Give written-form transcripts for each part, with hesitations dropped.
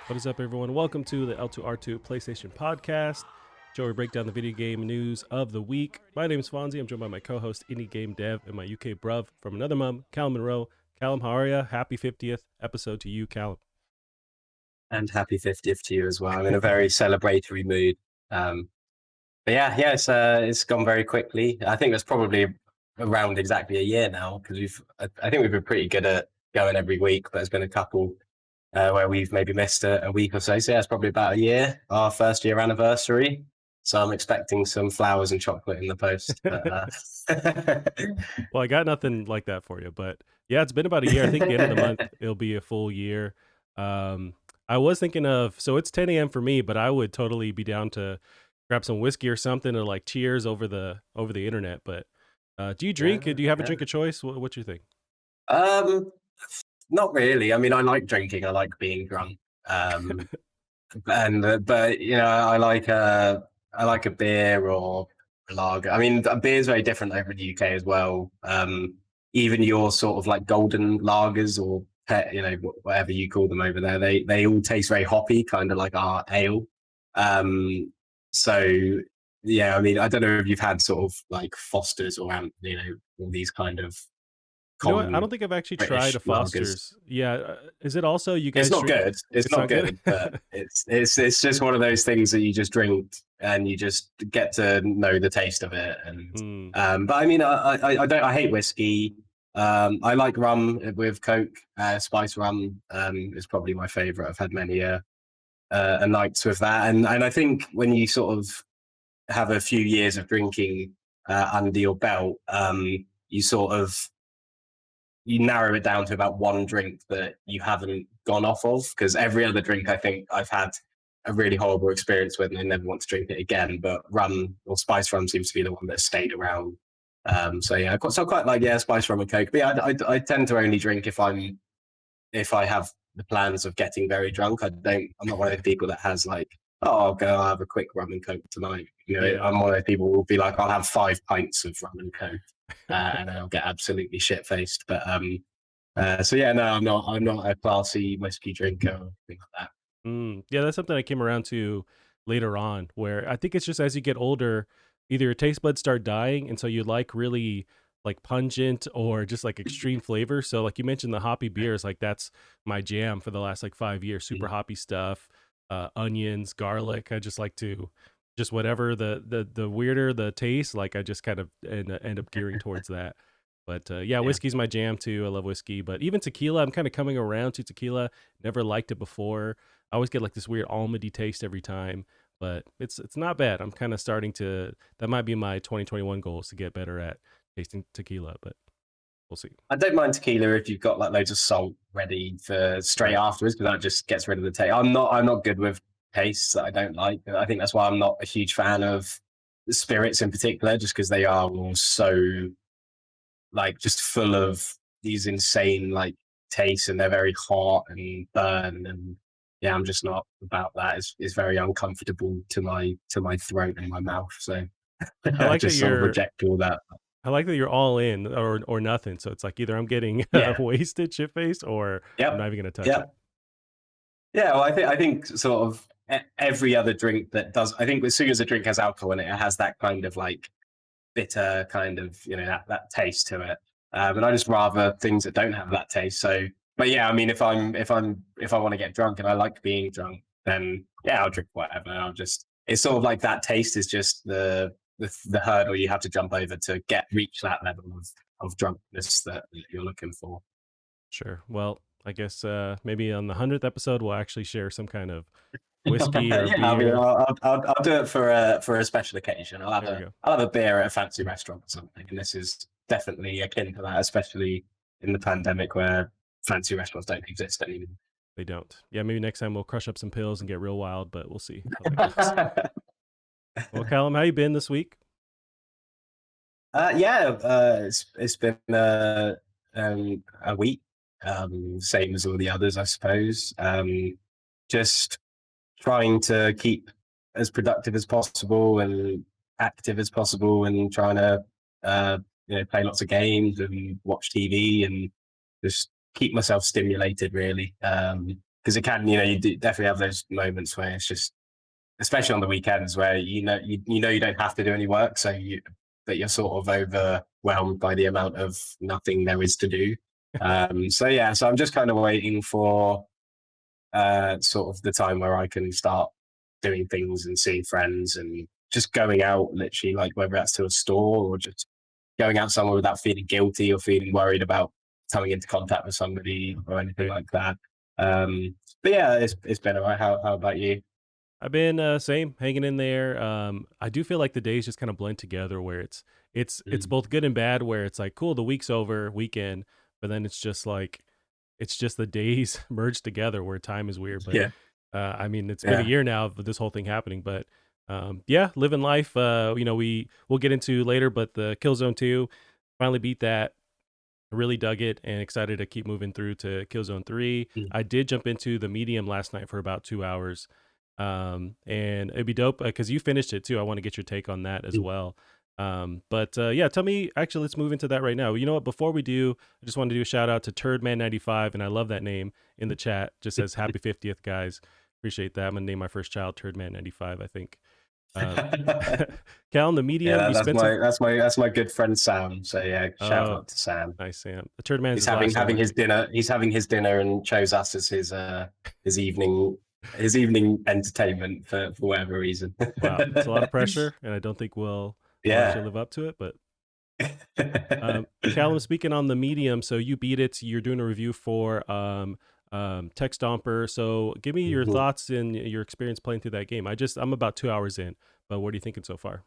What is up, everyone? Welcome to the L2R2 PlayStation Podcast, where we break down the video game news of the week. My name is Fonzie. I'm joined by my co-host, Indie Game Dev, and my UK bruv from another mum, Callum Monroe. Callum, how are you? Happy 50th episode to you, Callum. And happy 50th to you as well. I'm in a very celebratory mood. But yeah, it's gone very quickly. I think that's probably around exactly a year now, because I think we've been pretty good at going every week, but there's been a couple where we've maybe missed a week or so. So yeah, it's probably about a year, our first year anniversary. So I'm expecting some flowers and chocolate in the post. Well, I got nothing like that for you, but yeah, it's been about a year. I think the end of the month, it'll be a full year. I was thinking of, so it's 10 a.m. for me, but I would totally be down to grab some whiskey or something or like cheers over the internet. But do you drink? Do you have a drink of choice? What you think? Not really. I mean, I like drinking. I like being drunk. But you know, I like a beer or a lager. I mean, a beer is very different over in the UK as well. Even your sort of like golden lagers or you know, whatever you call them over there, they all taste very hoppy, kind of like our ale. So yeah, I mean, I don't know if you've had sort of like Fosters or you know, all these kind of You know what? I don't think I've actually tried a Foster's. Yeah, is it also you guys? It's not good. It's not good, but it's just one of those things that you just drink and you just get to know the taste of it. And but I mean, I hate whiskey. I like rum with Coke. Spice rum is probably my favorite. I've had many nights with that, and I think when you sort of have a few years of drinking under your belt, you narrow it down to about one drink that you haven't gone off of, because every other drink I think I've had a really horrible experience with and I never want to drink it again. But rum or spice rum seems to be the one that stayed around. So yeah, I quite like spice rum and Coke. But yeah, I tend to only drink if I have the plans of getting very drunk. I'm not one of those people that has like, I'll have a quick rum and Coke tonight. You know, I'm one of those people who will be like, I'll have 5 pints of rum and Coke. And then I'll get absolutely shit faced. But so yeah, no, I'm not a classy whiskey drinker or anything like that. Yeah, that's something I came around to later on, where I think it's just as you get older, either your taste buds start dying, and so you like really like pungent or just like extreme flavor. So like you mentioned the hoppy beers, like that's my jam for the last like 5 years. Super hoppy stuff, onions, garlic. I just like to just whatever the weirder the taste, like I just kind of end up gearing towards that. But yeah, whiskey's my jam too. I love whiskey, but even tequila, I'm kind of coming around to tequila. Never liked it before. I always get like this weird almondy taste every time, but it's not bad. I'm kind of starting to, that might be my 2021 goals, to get better at tasting tequila, but we'll see. I don't mind tequila if you've got like loads of salt ready for straight afterwards, because that just gets rid of the taste. I'm not good with tastes that I don't like. I think that's why I'm not a huge fan of spirits in particular, just because they are all so like just full of these insane like tastes, and they're very hot and burn, and yeah, I'm just not about that. It's very uncomfortable to my throat and my mouth. So I like just that sort of reject all that. I like that you're all in or nothing. So it's like either I'm getting wasted shit face, or I'm not even gonna touch it. Yeah, well, I think sort of every other drink that does. I think as soon as a drink has alcohol in it, it has that kind of like bitter kind of, you know, that taste to it. And I just rather things that don't have that taste. So, but yeah, I mean, if I want to get drunk and I like being drunk, then yeah, I'll drink whatever. It's sort of like that taste is just the hurdle you have to jump over to reach that level of drunkenness that you're looking for. Sure. Well, I guess maybe on the 100th episode we'll actually share some kind of whiskey or beer. I mean, I'll do it for a special occasion. I'll have a beer at a fancy restaurant or something, and this is definitely akin to that, especially in the pandemic where fancy restaurants don't exist anymore. They don't. Yeah, maybe next time we'll crush up some pills and get real wild, but we'll see how that goes. Well, Callum, how you been this week? It's been a week, same as all the others, I suppose. Just trying to keep as productive as possible and active as possible, and trying to play lots of games and watch TV and just keep myself stimulated, really. because it can, you definitely have those moments where it's just, especially on the weekends, where you know you don't have to do any work, but you're sort of overwhelmed by the amount of nothing there is to do. So yeah, so I'm just kind of waiting for sort of the time where I can start doing things and seeing friends and just going out, literally, like whether that's to a store or just going out somewhere without feeling guilty or feeling worried about coming into contact with somebody or anything Right. like that. But yeah, it's been alright. How about you? I've been same hanging in there. I do feel like the days just kind of blend together where it's Mm. both good and bad where it's like cool the week's over weekend, but then it's just like it's just the days merged together where time is weird. But Yeah, I mean it's been a yeah. year now of this whole thing happening, but yeah, living life. We'll get into later, but the Killzone 2 finally beat that. Really dug it and excited to keep moving through to Killzone 3. Mm. I did jump into the medium last night for about 2 hours. And it'd be dope because you finished it too. I want to get your take on that as Mm. well. But yeah, tell me, actually, let's move into that right now. You know what? Before we do, I just want to do a shout out to Turdman95, and I love that name in the chat. Just says happy 50th, guys. Appreciate that. I'm gonna name my first child Turdman95, I think. Uh, Cal in the Yeah, medium, you that's spent some. my good friend Sam. So yeah, shout Oh, out to Sam. nice, Sam. The Turdman's He's his last having name. his dinner. He's having his dinner and chose us as his evening entertainment for whatever reason. Wow, it's a lot of pressure, and I don't think we'll actually Yeah. live up to it. But Callum, speaking on the medium, so you beat it. You're doing a review for Tech Stomper. So give me your Mhm. thoughts and your experience playing through that game. I'm about 2 hours in, but what are you thinking so far?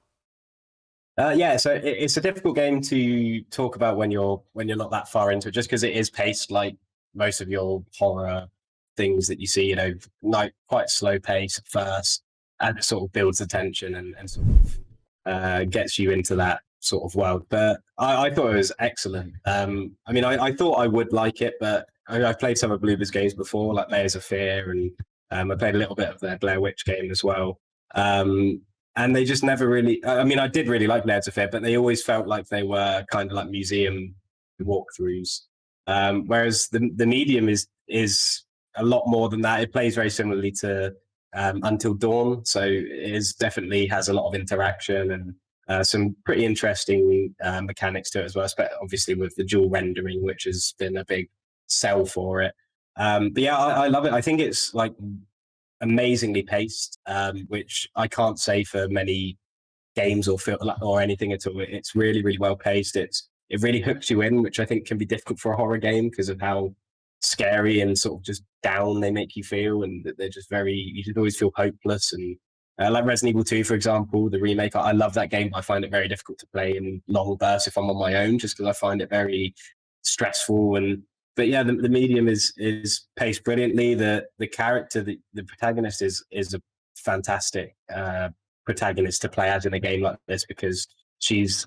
Yeah, so it's a difficult game to talk about when you're not that far into it, just because it is paced like most of your horror things that you see. Like quite slow pace at first, and it sort of builds the tension and sort of gets you into that sort of world. But I thought it was excellent. I mean, I thought I would like it, but I played some of Bloober's games before, like Layers of Fear, and I played a little bit of their Blair Witch game as well. Um, and they just never really. I mean, I did really like Layers of Fear, but they always felt like they were kind of like museum walkthroughs. Whereas the medium is a lot more than that. It plays very similarly to Until Dawn, so it is definitely has a lot of interaction and some pretty interesting mechanics to it as well, obviously with the dual rendering, which has been a big sell for it. But yeah, I love it. I think it's like amazingly paced, which I can't say for many games or anything at all. It's really, really well paced. It really hooks you in, which I think can be difficult for a horror game because of how scary and sort of just down they make you feel, and that they're just very. You just always feel hopeless. And like Resident Evil 2, for example, the remake. I love that game, but I find it very difficult to play in long bursts if I'm on my own, just because I find it very stressful. And but yeah, the medium is paced brilliantly. The character, the protagonist is a fantastic protagonist to play as in a game like this, because she's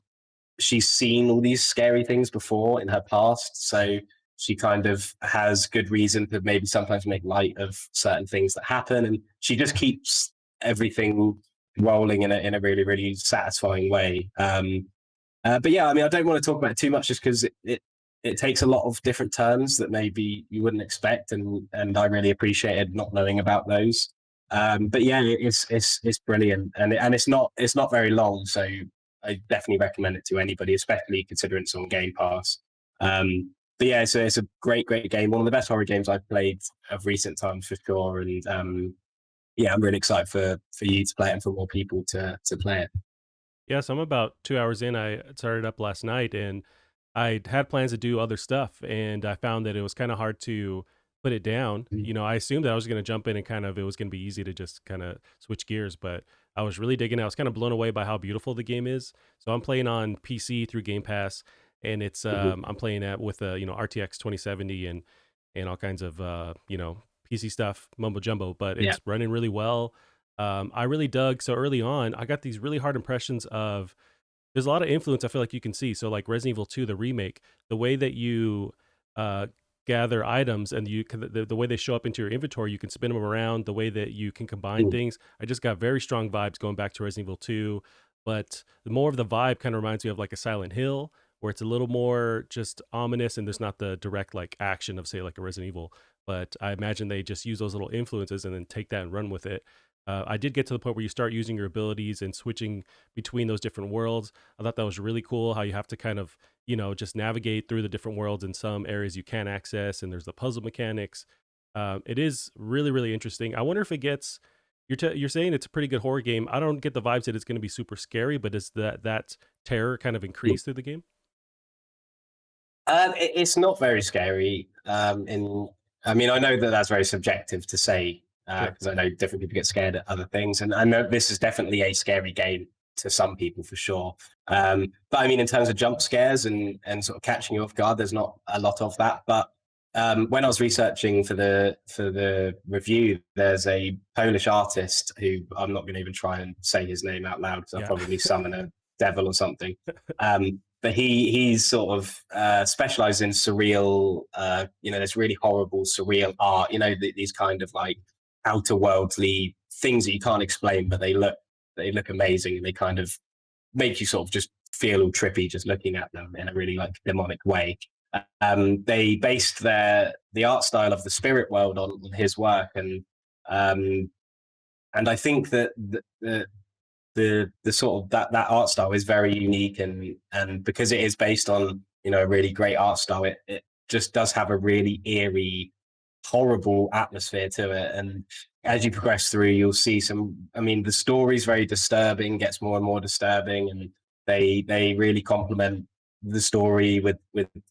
she's seen all these scary things before in her past, so she kind of has good reason to maybe sometimes make light of certain things that happen, and she just keeps everything rolling in a really, really satisfying way. But yeah, I mean, I don't want to talk about it too much, just because it takes a lot of different turns that maybe you wouldn't expect, and I really appreciated not knowing about those. But yeah, it's brilliant, and it's not very long, so I definitely recommend it to anybody, especially considering it's on Game Pass. But yeah, it's a great, great game. One of the best horror games I've played of recent times for sure. And yeah, I'm really excited for you to play it and for more people to play it. Yes, I'm about 2 hours in. I started up last night and I had plans to do other stuff, and I found that it was kind of hard to put it down. Mm. I assumed that I was going to jump in and it was going to be easy to just kind of switch gears, but I was really digging it. I was kind of blown away by how beautiful the game is. So I'm playing on PC through Game Pass, and Mhm. I'm playing it with RTX 2070 and all kinds of PC stuff, mumbo jumbo, but Yeah. it's running really well. I really dug. So early on, I got these really hard impressions of there's a lot of influence I feel like you can see. So like Resident Evil 2, the remake, the way that you uh, gather items and the way they show up into your inventory, you can spin them around, the way that you can combine Mm. things. I just got very strong vibes going back to Resident Evil 2, but the more of the vibe kind of reminds me of like a Silent Hill, where it's a little more just ominous and there's not the direct like action of say like a Resident Evil. but I imagine they just use those little influences and then take that and run with it. I did get to the point where you start using your abilities and switching between those different worlds. I thought that was really cool how you have to kind of, just navigate through the different worlds. In some areas you can access, and there's the puzzle mechanics. It is really, really interesting. I wonder if it gets. You're saying it's a pretty good horror game. I don't get the vibes that it's going to be super scary, but does that terror kind of increase through the game? It's not very scary. I mean, I know that that's very subjective to say Sure. because I know different people get scared at other things, and I know this is definitely a scary game to some people for sure. But I mean, in terms of jump scares and sort of catching you off guard, there's not a lot of that. But when I was researching for the review, there's a Polish artist who I'm not going to even try and say his name out loud because I'll Yeah. probably summon a devil or something. But he's sort of specialized in surreal, this really horrible surreal art. These kind of like outer worldly things that you can't explain, but they look amazing, and they kind of make you sort of just feel all trippy just looking at them in a really like demonic way. They based the art style of the spirit world on his work, um, and I think that the sort of that art style is very unique, and because it is based on a really great art style, it just does have a really eerie, horrible atmosphere to it. And as you progress through, you'll see some. I mean, the story's very disturbing, gets more and more disturbing, and they really complement the story with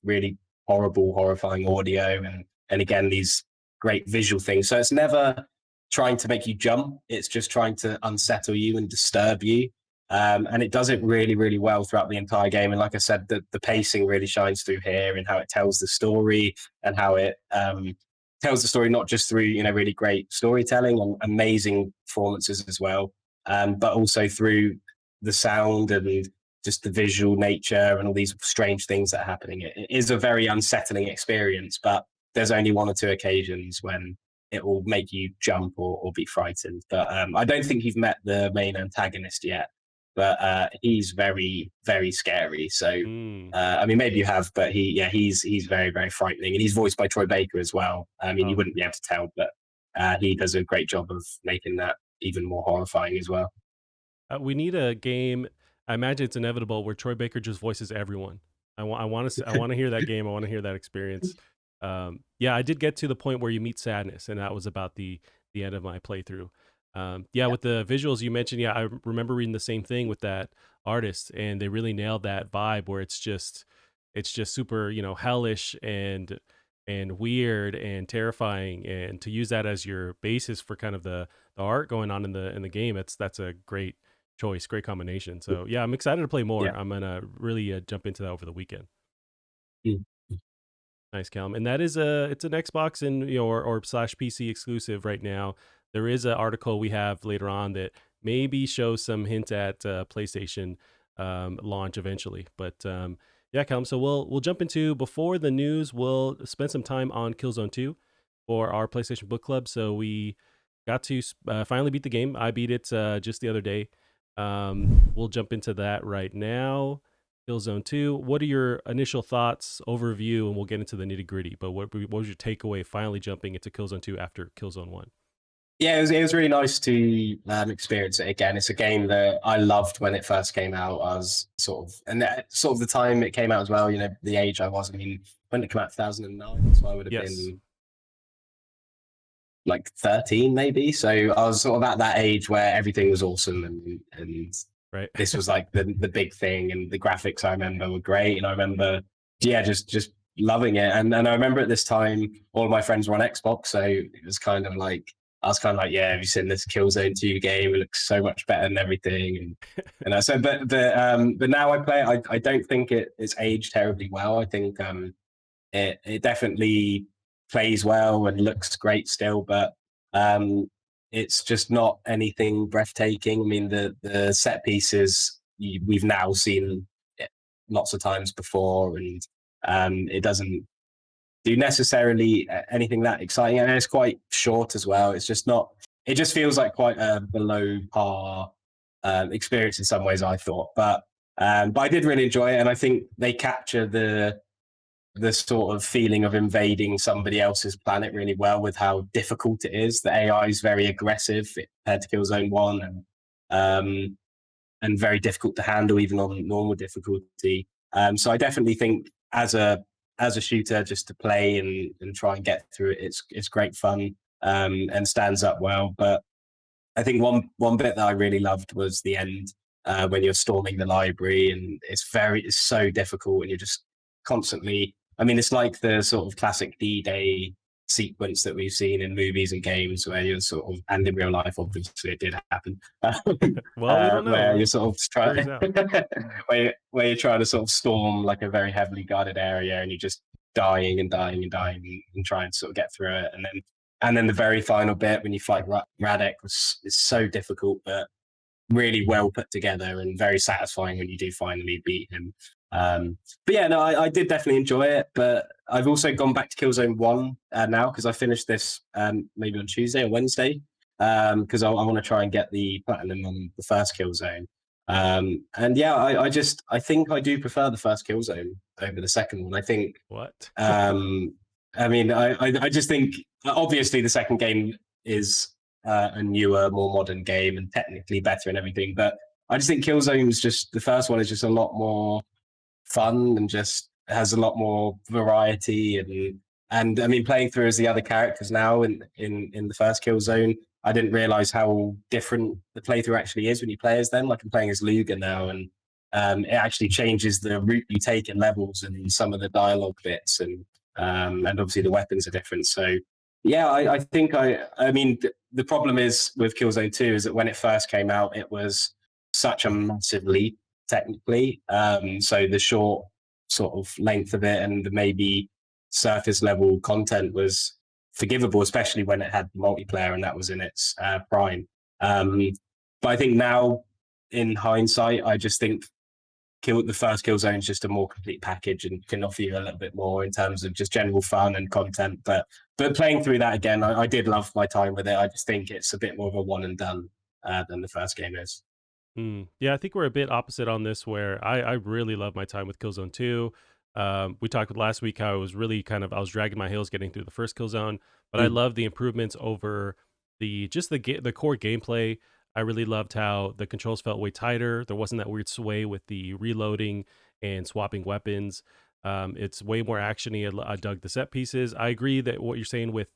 really horrible, horrifying audio, and again these great visual things. So it's never trying to make you jump. It's just trying to unsettle you and disturb you. And it does it really, really well throughout the entire game. And like I said, the pacing really shines through here in how it tells the story, and how it tells the story not just through really great storytelling and amazing performances as well, but also through the sound and just the visual nature and all these strange things that are happening. It is a very unsettling experience, but there's only one or two occasions when it will make you jump or be frightened. But I don't think you've met the main antagonist yet. But he's very, very scary. So Mm. I mean, maybe you have, but he's very, very frightening, and he's voiced by Troy Baker as well. I mean, you Oh. wouldn't be able to tell, but he does a great job of making that even more horrifying as well. We need a game. I imagine it's inevitable where Troy Baker just voices everyone. I want to hear that game. I want to hear that experience. Yeah, I did get to the point where you meet Sadness, and that was about the end of my playthrough. Yeah, Yeah, with the visuals you mentioned, yeah, I remember reading the same thing with that artist, and they really nailed that vibe where it's just super, hellish and weird and terrifying, and to use that as your basis for kind of the art going on in the game, that's a great choice, great combination. So yeah, I'm excited to play more. yeah. I'm gonna really jump into that over the weekend. Mm. Nice, Callum. And that is it's an Xbox and or slash PC exclusive right now. There is an article we have later on that maybe shows some hint at PlayStation launch eventually. But yeah, Callum. So we'll jump into before the news. We'll spend some time on Killzone 2 for our PlayStation Book Club. So we got to finally beat the game. I beat it just the other day. We'll jump into that right now. Killzone 2. What are your initial thoughts, overview, and we'll get into the nitty gritty. But what was your takeaway finally jumping into Killzone 2 after Killzone 1? Yeah, it was really nice to experience it again. It's a game that I loved when it first came out. I was and that, sort of the time it came out as well. The age I was. I mean, when did it came out? 2009. So I would have Yes. been like 13 maybe. So I was sort of at that age where everything was awesome, and Right. this was like the big thing, and the graphics I remember were great. And I remember, yeah, just loving it. And I remember at this time, all of my friends were on Xbox. So it was kind of like, I was kind of like, yeah, have you seen this Killzone 2 game? It looks so much better than everything. And I said, but now I play it, I don't think it's aged terribly well. I think it definitely plays well and looks great still, but um, it's just not anything breathtaking. I mean, the set pieces we've now seen it lots of times before, and it doesn't do necessarily anything that exciting, and it's quite short as well. It's just not. It just feels like quite a below par experience in some ways, I thought, but I did really enjoy it, and I think they capture the sort of feeling of invading somebody else's planet really well with how difficult it is. The AI is very aggressive compared to Killzone 1, and very difficult to handle even on normal difficulty. So I definitely think as a shooter, just to play and try and get through it, it's great fun, and stands up well. But I think one bit that I really loved was the end, when you're storming the library, and it's so difficult, and you're just constantly. I mean, it's like the sort of classic D-Day sequence that we've seen in movies and games, where you're sort of, and in real life, obviously, it did happen, Well, we don't where know. you're sort of Figures trying, out. where you're trying to sort of storm like a very heavily guarded area, and you're just dying and dying and dying and trying to sort of get through it, and then the very final bit when you fight Radek is so difficult, but really well put together and very satisfying when you do finally beat him. But yeah, no, I did definitely enjoy it. But I've also gone back to Killzone 1 now, because I finished this maybe on Tuesday or Wednesday, because I want to try and get the platinum on the first Killzone. And yeah, I think I do prefer the first Killzone over the second one. I think What? I mean, I just think obviously the second game is a newer, more modern game and technically better and everything, but I just think Killzone's just the first one is just a lot more fun and just has a lot more variety, and I mean, playing through as the other characters now in the first Killzone, I didn't realize how different the playthrough actually is when you play as them. Like, I'm playing as Luger now, and it actually changes the route you take in levels and some of the dialogue bits, and obviously the weapons are different. So yeah, I think I mean, the problem is with Killzone 2 is that when it first came out, it was such a massive leap technically. So the short sort of length of it and the maybe surface level content was forgivable, especially when it had multiplayer and that was in its prime. But I think now, in hindsight, I just think the first Killzone is just a more complete package and can offer you a little bit more in terms of just general fun and content. But playing through that again, I did love my time with it. I just think it's a bit more of a one and done than the first game is. Yeah, I think we're a bit opposite on this, where I really love my time with Killzone 2. We talked last week how I was really I was dragging my heels getting through the first Killzone, but I Mm. love the improvements over the core gameplay. I really loved how the controls felt way tighter. There wasn't that weird sway with the reloading and swapping weapons. It's way more actiony. I dug the set pieces. I agree that what you're saying with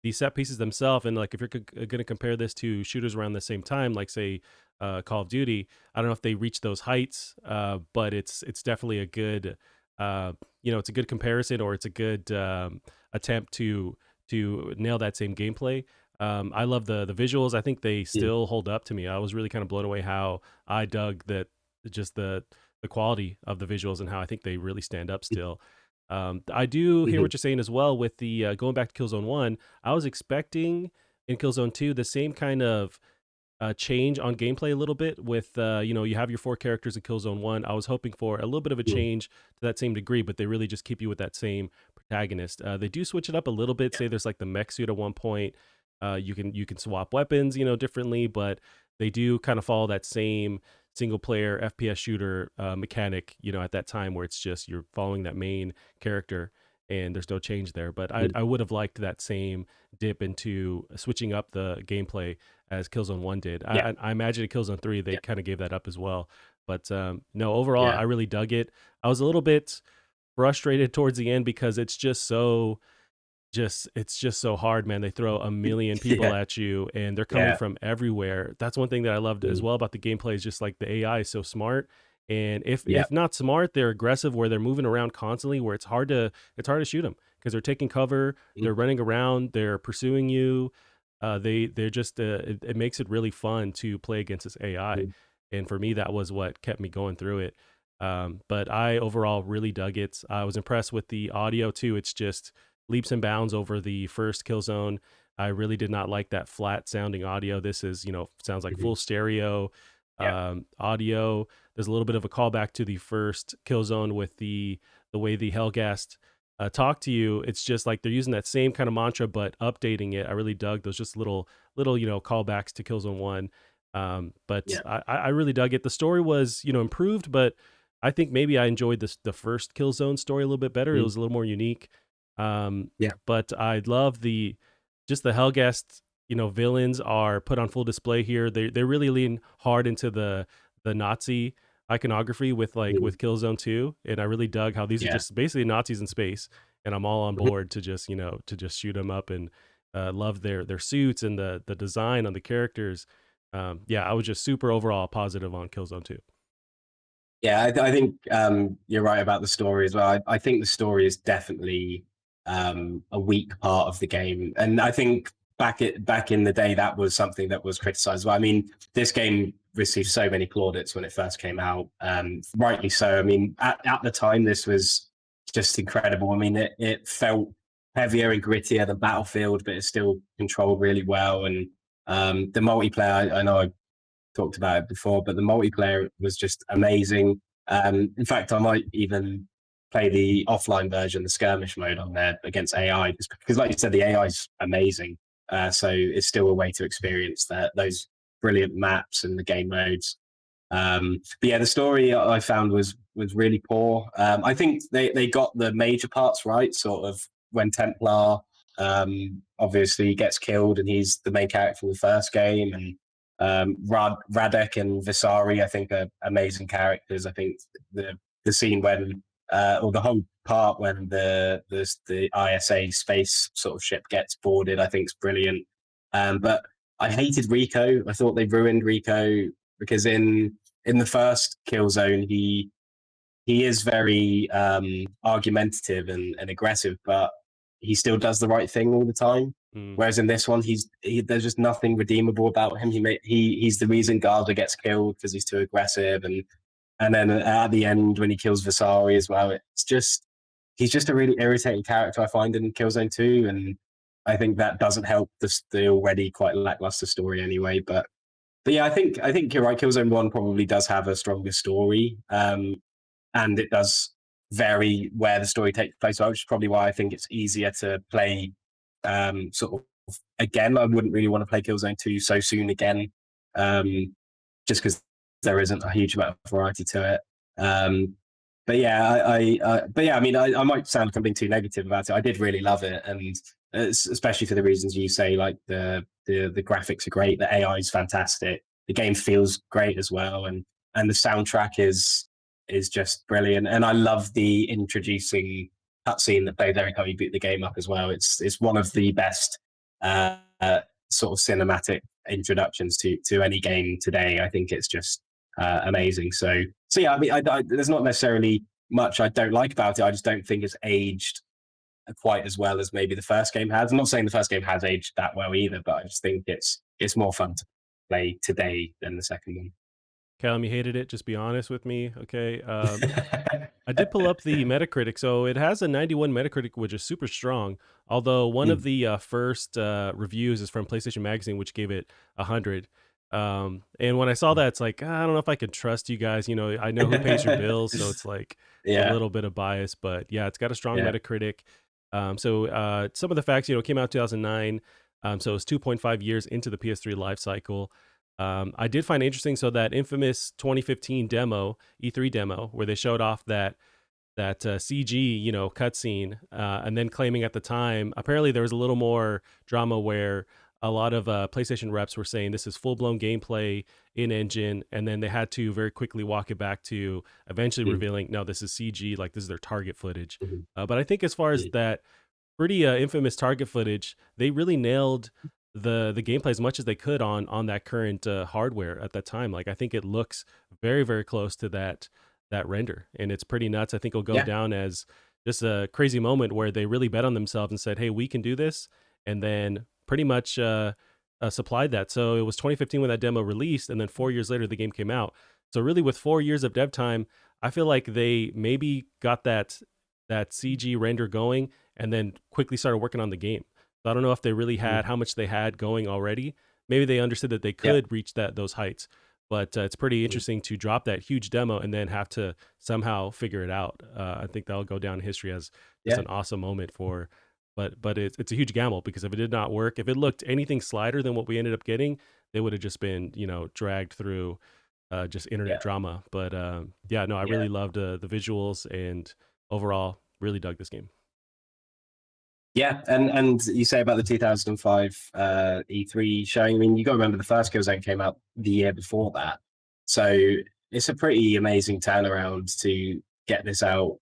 the set pieces themselves, and like if you're going to compare this to shooters around the same time, like say Call of Duty, I don't know if they reach those heights, but it's definitely a good, it's a good comparison, or it's a good attempt to nail that same gameplay. I love the visuals. I think they still hold up to me. I was really kind of blown away how I dug that, just the quality of the visuals and how I think they really stand up still. I do hear what you're saying as well with the going back to Killzone 1. I was expecting in Killzone 2 the same kind of change on gameplay a little bit with, you have your 4 characters in Killzone 1. I was hoping for a little bit of a change to that same degree, but they really just keep you with that same protagonist. They do switch it up a little bit. Say there's like the mech suit at one point. You can swap weapons, differently, but they do kind of follow that same single player FPS shooter mechanic, at that time, where it's just you're following that main character and there's no change there. But I would have liked that same dip into switching up the gameplay as Killzone 1 did. I imagine at Killzone 3 they kind of gave that up as well. But no, overall, I really dug it. I was a little bit frustrated towards the end because it's just so hard, man. They throw a million people at you and they're coming from everywhere. That's one thing that I loved as well about the gameplay, is just like the AI is so smart. And if not smart, they're aggressive, where they're moving around constantly, where it's hard to shoot them because they're taking cover, they're running around, they're pursuing you. They're just it makes it really fun to play against this AI. And for me, that was what kept me going through it. But I overall really dug it. I was impressed with the audio too. It's just leaps and bounds over the first Killzone. I really did not like that flat sounding audio. This is, sounds like full stereo audio. There's a little bit of a callback to the first Killzone with the way the Hellgast talk to you. It's just like they're using that same kind of mantra but updating it. I really dug those just little callbacks to Killzone 1. But I really dug it. The story was improved, but I think maybe I enjoyed the first Killzone story a little bit better. It Mm. was a little more unique. Yeah. But I love just the Hellguest, villains are put on full display here. They really lean hard into the Nazi iconography with Mm. with Killzone 2, and I really dug how these are Yeah. just basically Nazis in space, and I'm all on board to just to just shoot them up, and love their suits and the design on the characters. Yeah, I was just super overall positive on Killzone 2. Yeah, I think you're right about the story as well. I think the story is definitely a weak part of the game, and I think back in the day that was something that was criticized. Well, I mean, this game received so many plaudits when it first came out, rightly so. I mean, at the time, this was just incredible. I mean, it felt heavier and grittier than Battlefield, but it still controlled really well. And the multiplayer, I know I talked about it before, but the multiplayer was just amazing. In fact, I might even play the offline version, the skirmish mode on there against AI, just because, like you said, the AI is amazing. So it's still a way to experience those brilliant maps and the game modes. But yeah, the story I found was really poor. I think they got the major parts right, sort of when Templar obviously gets killed and he's the main character in the first game, and Radek and Visari I think are amazing characters. I think the scene when or the whole part when the ISA space sort of ship gets boarded, I think is brilliant. But I hated Rico. I thought they ruined Rico because in the first Killzone, he is very argumentative and aggressive, but he still does the right thing all the time. Mm. Whereas in this one, there's just nothing redeemable about him. He's the reason Garza gets killed because he's too aggressive, and then at the end when he kills Visari as well, it's just he's just a really irritating character I find in Killzone 2, and I think that doesn't help the already quite lackluster story anyway. But yeah, I think you're right. Killzone One probably does have a stronger story, and it does vary where the story takes place, which is probably why I think it's easier to play. Sort of again, I wouldn't really want to play Killzone Two so soon again, just because there isn't a huge amount of variety to it. But yeah, but yeah, I mean, I might sound like I'm being too negative about it. I did really love it, and especially for the reasons you say, like the graphics are great, the AI is fantastic, the game feels great as well, and the soundtrack is just brilliant. And I love the introducing cutscene that plays every time you boot the game up as well. It's one of the best sort of cinematic introductions to any game today. I think it's just amazing. So yeah, I mean, there's not necessarily much I don't like about it. I just don't think it's aged quite as well as maybe the first game has. I'm not saying the first game has aged that well either, but I just think it's more fun to play today than the second one. Callum, you hated it. Just be honest with me, okay? I did pull up the Metacritic, so it has a 91 Metacritic, which is super strong. Although one of Mm. the first reviews is from PlayStation Magazine, which gave it 100. And when I saw that, it's like, I don't know if I can trust you guys. I know who pays your bills, so it's like a Yeah, little bit of bias. But yeah, it's got a strong yeah. Metacritic. So some of the facts, it came out 2009. So it's 2.5 years into the PS3 life cycle. I did find interesting, so that infamous 2015 demo, E3 demo, where they showed off that CG, cutscene, and then claiming at the time, apparently there was a little more drama where a lot of PlayStation reps were saying this is full blown gameplay in engine, and then they had to very quickly walk it back to eventually Mm. revealing, no, this is CG, like this is their target footage. Mhm. But I think as far as Mm. that pretty infamous target footage, they really nailed the gameplay as much as they could on that current hardware at that time. Like I think it looks very very close to that render, and it's pretty nuts. I think it'll go Yeah, down as just a crazy moment where they really bet on themselves and said, "Hey, we can do this," and then pretty much supplied that. So it was 2015 when that demo released, and then 4 years later the game came out. So really, with 4 years of dev time, I feel like they maybe got that CG render going, and then quickly started working on the game. So I don't know if they really mm. had how much they had going already. Maybe they understood that they Yeah. could reach those heights, but it's pretty Mm. interesting to drop that huge demo and then have to somehow figure it out. I think that'll go down in history as just Yeah. an awesome moment for. But it's a huge gamble, because if it did not work, if it looked anything slighter than what we ended up getting, they would have just been dragged through just internet Yeah. drama. But yeah, no, I Yeah. really loved the visuals, and overall really dug this game. Yeah, and you say about the 2005 E3 showing. I mean, you got to remember the first Killzone came out the year before that, so it's a pretty amazing turnaround to get this out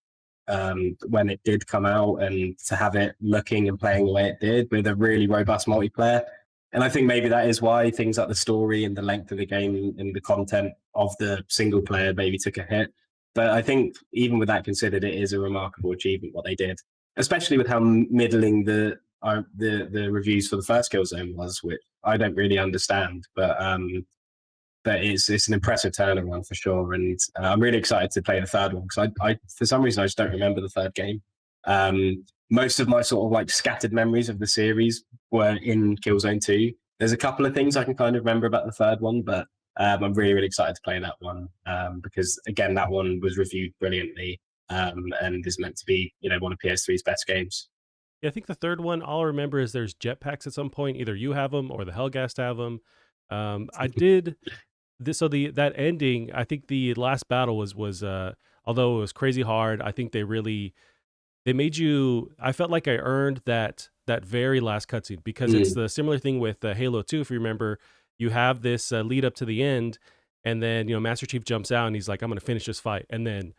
when it did come out, and to have it looking and playing the way it did with a really robust multiplayer. And I think maybe that is why things like the story and the length of the game and the content of the single player maybe took a hit. But I think even with that considered, it is a remarkable achievement what they did, especially with how middling the reviews for the first Killzone was, which I don't really understand. But it's an impressive turnaround for sure, and I'm really excited to play the third one because I for some reason I just don't remember the third game. Most of my sort of like scattered memories of the series were in Killzone 2. There's a couple of things I can kind of remember about the third one, but I'm really excited to play that one because again that one was reviewed brilliantly and is meant to be one of PS3's best games. Yeah, I think the third one, all I remember is there's jetpacks at some point. Either you have them or the Hellgast have them. I did this, so that ending. I think the last battle was although it was crazy hard. I think they made you. I felt like I earned that very last cutscene because it's the similar thing with Halo 2. If you remember, you have this lead up to the end, and then Master Chief jumps out and he's like, "I'm going to finish this fight," and then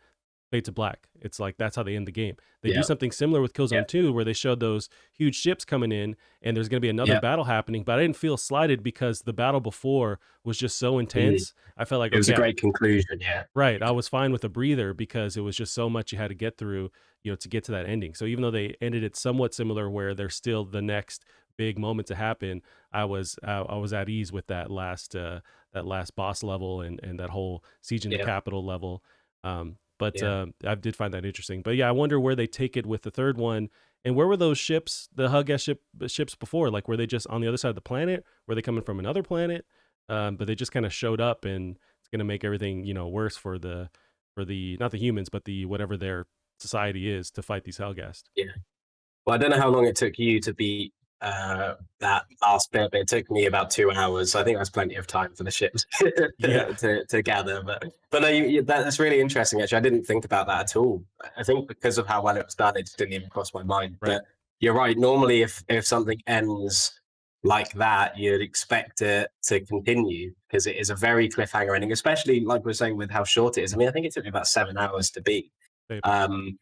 fade to black. It's like that's how they end the game. They do Yeah, something similar with yeah, Killzone 2 where they showed those huge ships coming in and there's going to be another yeah. battle happening, but I didn't feel slighted because the battle before was just so Mm. intense. I felt like, It was a okay, great conclusion. Yeah, right, I was fine with a breather because it was just so much you had to get through, to get to that ending. So even though they ended it somewhat similar where there's still the next big moment to happen, I was at ease with that last boss level and that whole siege in the yeah, capital level. But yeah. I did find that interesting. But yeah, I wonder where they take it with the third one. And where were those ships, the ships before? Like, were they just on the other side of the planet? Were they coming from another planet? But they just kind of showed up, and it's going to make everything worse for the not the humans, but the whatever their society is to fight these Hellgast. Yeah. Well, I don't know how long it took you to beat that last bit, but it took me about 2 hours. So I think that's plenty of time for the ships Yeah, to gather. But no, that's really interesting. Actually, I didn't think about that at all. I think because of how well it was done, it just didn't even cross my mind. right. But you're right. Normally, if something ends like that, you'd expect it to continue because it is a very cliffhanger ending, especially like we're saying with how short it is. I mean, I think it took me about 7 hours to beat. Same. Um,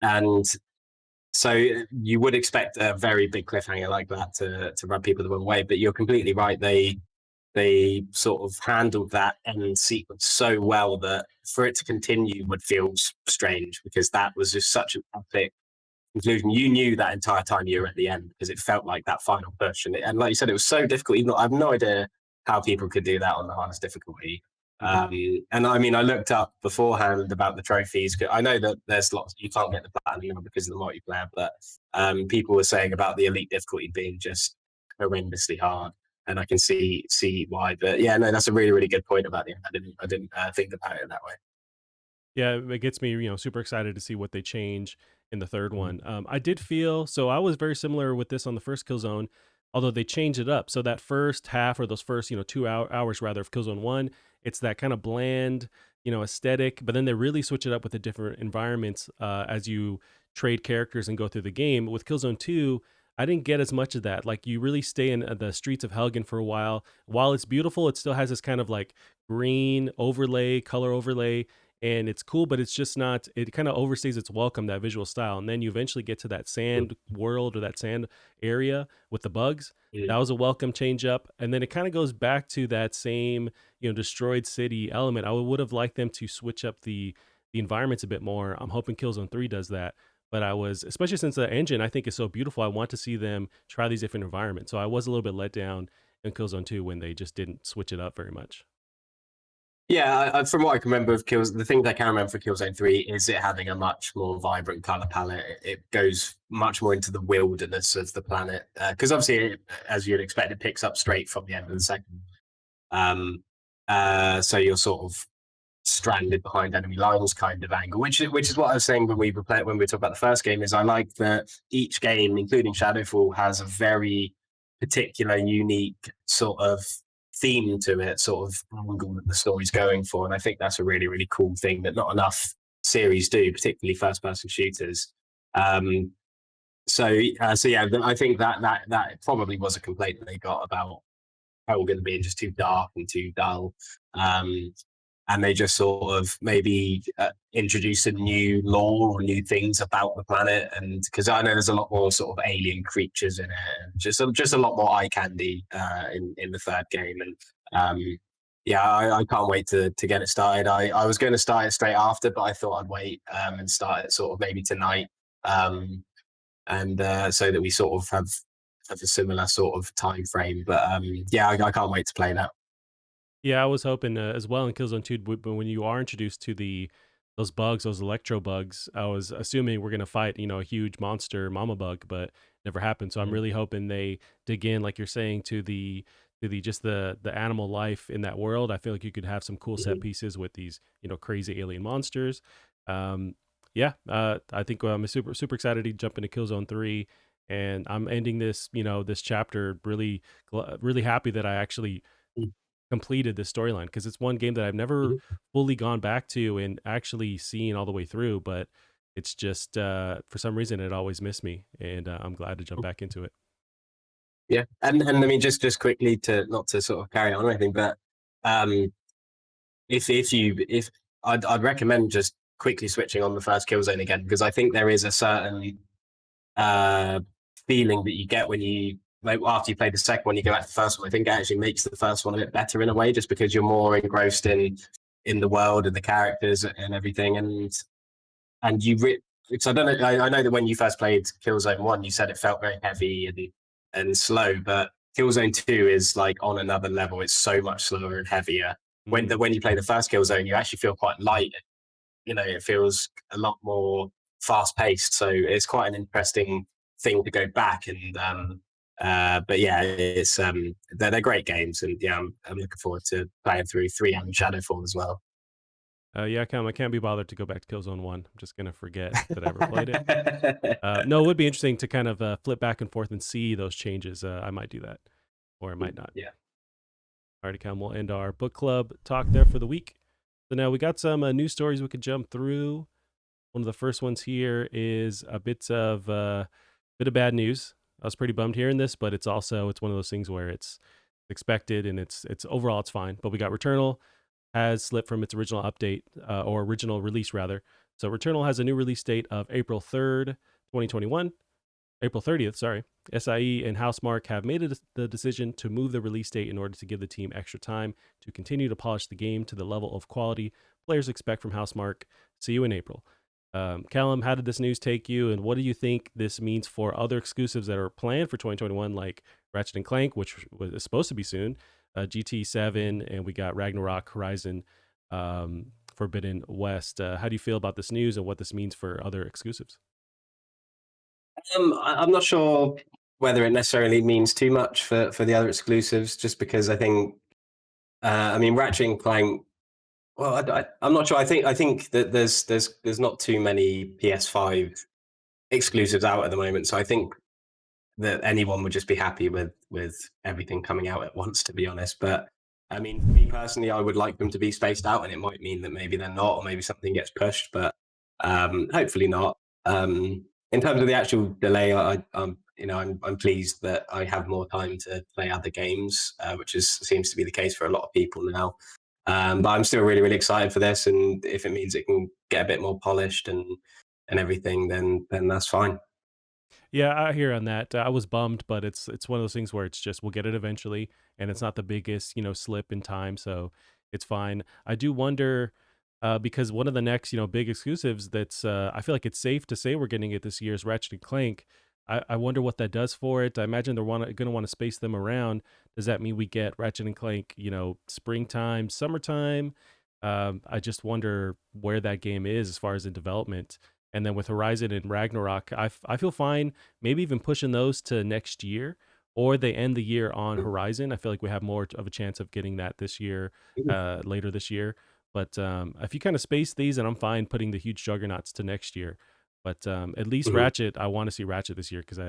and so you would expect a very big cliffhanger like that to rub people the wrong way, but you're completely right. They sort of handled that end sequence so well that for it to continue would feel strange because that was just such an epic conclusion. You knew that entire time you were at the end because it felt like that final push, and like you said, it was so difficult. Even though I have no idea how people could do that on the hardest difficulty. Mhm. And I mean, I looked up beforehand about the trophies. I know that there's lots you can't get the platinum because of the multiplayer, but people were saying about the elite difficulty being just horrendously hard, and I can see why. But yeah, no, that's a really good point about the end. I didn't think about it that way. Yeah, it gets me, super excited to see what they change in the third Mhm. one. I did feel so I was very similar with this on the first Killzone, although they changed it up. So that first half or those first, 2 hours rather of Killzone one, it's that kind of bland, aesthetic. But then they really switch it up with the different environments as you trade characters and go through the game. With Killzone two, I didn't get as much of that. Like you really stay in the streets of Helgen for a while. While it's beautiful, it still has this kind of like green overlay, color overlay, and it's cool, but it's just not, it kind of overstays its welcome, that visual style. And then you eventually get to that sand world or that sand area with the bugs. That Mhm. was a welcome change up. And then it kind of goes back to that same, destroyed city element. I would have liked them to switch up the environments a bit more. I'm hoping Killzone 3 does that. But I was, especially since the engine I think is so beautiful, I want to see them try these different environments. So I was a little bit let down in Killzone 2 when they just didn't switch it up very much. Yeah, from what I can remember of Kills, the thing I can remember for Killzone 3 is it having a much more vibrant color palette. It goes much more into the wilderness of the planet because obviously, as you'd expect, it picks up straight from the end of the second. Um, so you're sort of stranded behind enemy lines kind of angle, which is what I was saying when we were when we talked about the first game. Is I like that each game, including Shadowfall, has a very particular, unique sort of theme to it, sort of angle that the story's going for. And I think that's a really, really cool thing that not enough series do, particularly first-person shooters. So yeah, I think that probably was a complaint that they got about how we're going to be just too dark and too dull. And they just sort of maybe introduce some new lore or new things about the planet. And because I know there's a lot more sort of alien creatures in it, and just a lot more eye candy in the third game. And yeah, I can't wait to get it started. I was going to start it straight after, but I thought I'd wait and start it sort of maybe tonight. And so that we sort of have a similar sort of time frame. But yeah, I can't wait to play that. Yeah, I was hoping as well in Killzone 2, but when you are introduced to those bugs, those electro bugs, I was assuming we're gonna fight, a huge monster mama bug, but never happened. So I'm really hoping they dig in, like you're saying, to the just the animal life in that world. I feel like you could have some cool set pieces with these, crazy alien monsters. Yeah, I think I'm super excited to jump into Killzone 3, and I'm ending this, this chapter really really happy that I actually completed this storyline, because it's one game that I've never fully gone back to and actually seen all the way through, but it's just for some reason it always missed me, and I'm glad to jump back into it. Yeah, and I mean, just quickly, to not to sort of carry on or anything, but if I'd recommend just quickly switching on the first Killzone again, because I think there is a certain feeling that you get when you, like, after you play the second one, you go back to the first one. I think it actually makes the first one a bit better in a way, just because you're more engrossed in the world and the characters and everything. And because I don't know, I know that when you first played Killzone 1, you said it felt very heavy and slow, but Killzone 2 is like on another level. It's so much slower and heavier. When you play the first Killzone, you actually feel quite light. It feels a lot more fast paced. So it's quite an interesting thing to go back. And but yeah, it's they're great games, and yeah, I'm looking forward to playing through 3 and Shadowfall as well. Yeah, I can't be bothered to go back to Killzone 1. I'm just gonna forget that I ever played it. No, it would be interesting to kind of flip back and forth and see those changes. I might do that, or I might not. Yeah. Alrighty, Cam, we'll end our book club talk there for the week. So now we got some news stories we could jump through. One of the first ones here is a bit of bad news. I was pretty bummed hearing this, but it's one of those things where it's expected, and it's overall it's fine. But we got Returnal has slipped from its original update, or original release rather. So Returnal has a new release date of April 3rd, 2021. April 30th, sorry. SIE and Housemarque have made the decision to move the release date in order to give the team extra time to continue to polish the game to the level of quality players expect from Housemarque. See you in April. Callum, how did this news take you, and what do you think this means for other exclusives that are planned for 2021, like Ratchet and Clank, which is supposed to be soon, GT7, and we got Ragnarok, Horizon, Forbidden West. How do you feel about this news and what this means for other exclusives? I'm not sure whether it necessarily means too much for the other exclusives, just because I think, I mean, Ratchet and Clank. Well, I'm not sure. I think that there's not too many PS5 exclusives out at the moment, so I think that anyone would just be happy with everything coming out at once, to be honest. But I mean, for me personally, I would like them to be spaced out, and it might mean that maybe they're not, or maybe something gets pushed, but hopefully not. In terms of the actual delay, I'm pleased that I have more time to play other games, which seems to be the case for a lot of people now. But I'm still really, really excited for this, and if it means it can get a bit more polished and everything, then that's fine. Yeah, I hear on that. I was bummed, but it's one of those things where it's just we'll get it eventually, and it's not the biggest slip in time, so it's fine. I do wonder, because one of the next big exclusives that's I feel like it's safe to say we're getting it this year is Ratchet and Clank. I wonder what that does for it. I imagine they're going to want to space them around. Does that mean we get Ratchet and Clank springtime, summertime? I just wonder where that game is as far as in development. And then with Horizon and Ragnarok, I feel fine maybe even pushing those to next year, or they end the year on Horizon. I feel like we have more of a chance of getting that this year, later this year. But if you kind of space these, and I'm fine putting the huge juggernauts to next year. But at least Mhm. Ratchet, I want to see Ratchet this year, because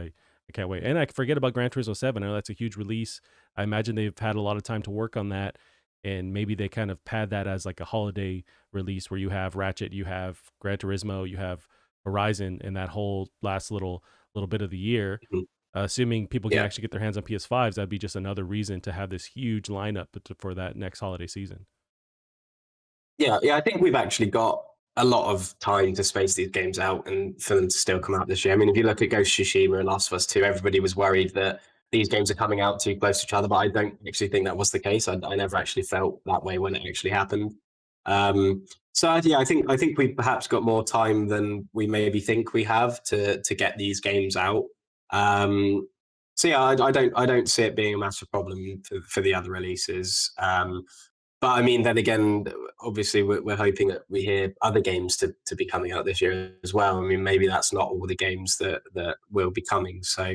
I can't wait. And I forget about Gran Turismo 7. I know that's a huge release. I imagine they've had a lot of time to work on that. And maybe they kind of pad that as like a holiday release where you have Ratchet, you have Gran Turismo, you have Horizon, and that whole last little bit of the year. Mhm. Assuming people can Yeah. actually get their hands on PS5s, that'd be just another reason to have this huge lineup for that next holiday season. Yeah, I think we've actually got a lot of time to space these games out and for them to still come out this year. I mean, if you look at Ghost of Tsushima and Last of Us 2, everybody was worried that these games are coming out too close to each other, but I don't actually think that was the case. I never actually felt that way when it actually happened. So I think we've perhaps got more time than we maybe think we have to get these games out. So yeah, I don't see it being a massive problem for the other releases. But I mean, then again, obviously, we're hoping that we hear other games to be coming out this year as well. I mean, maybe that's not all the games that will be coming. So,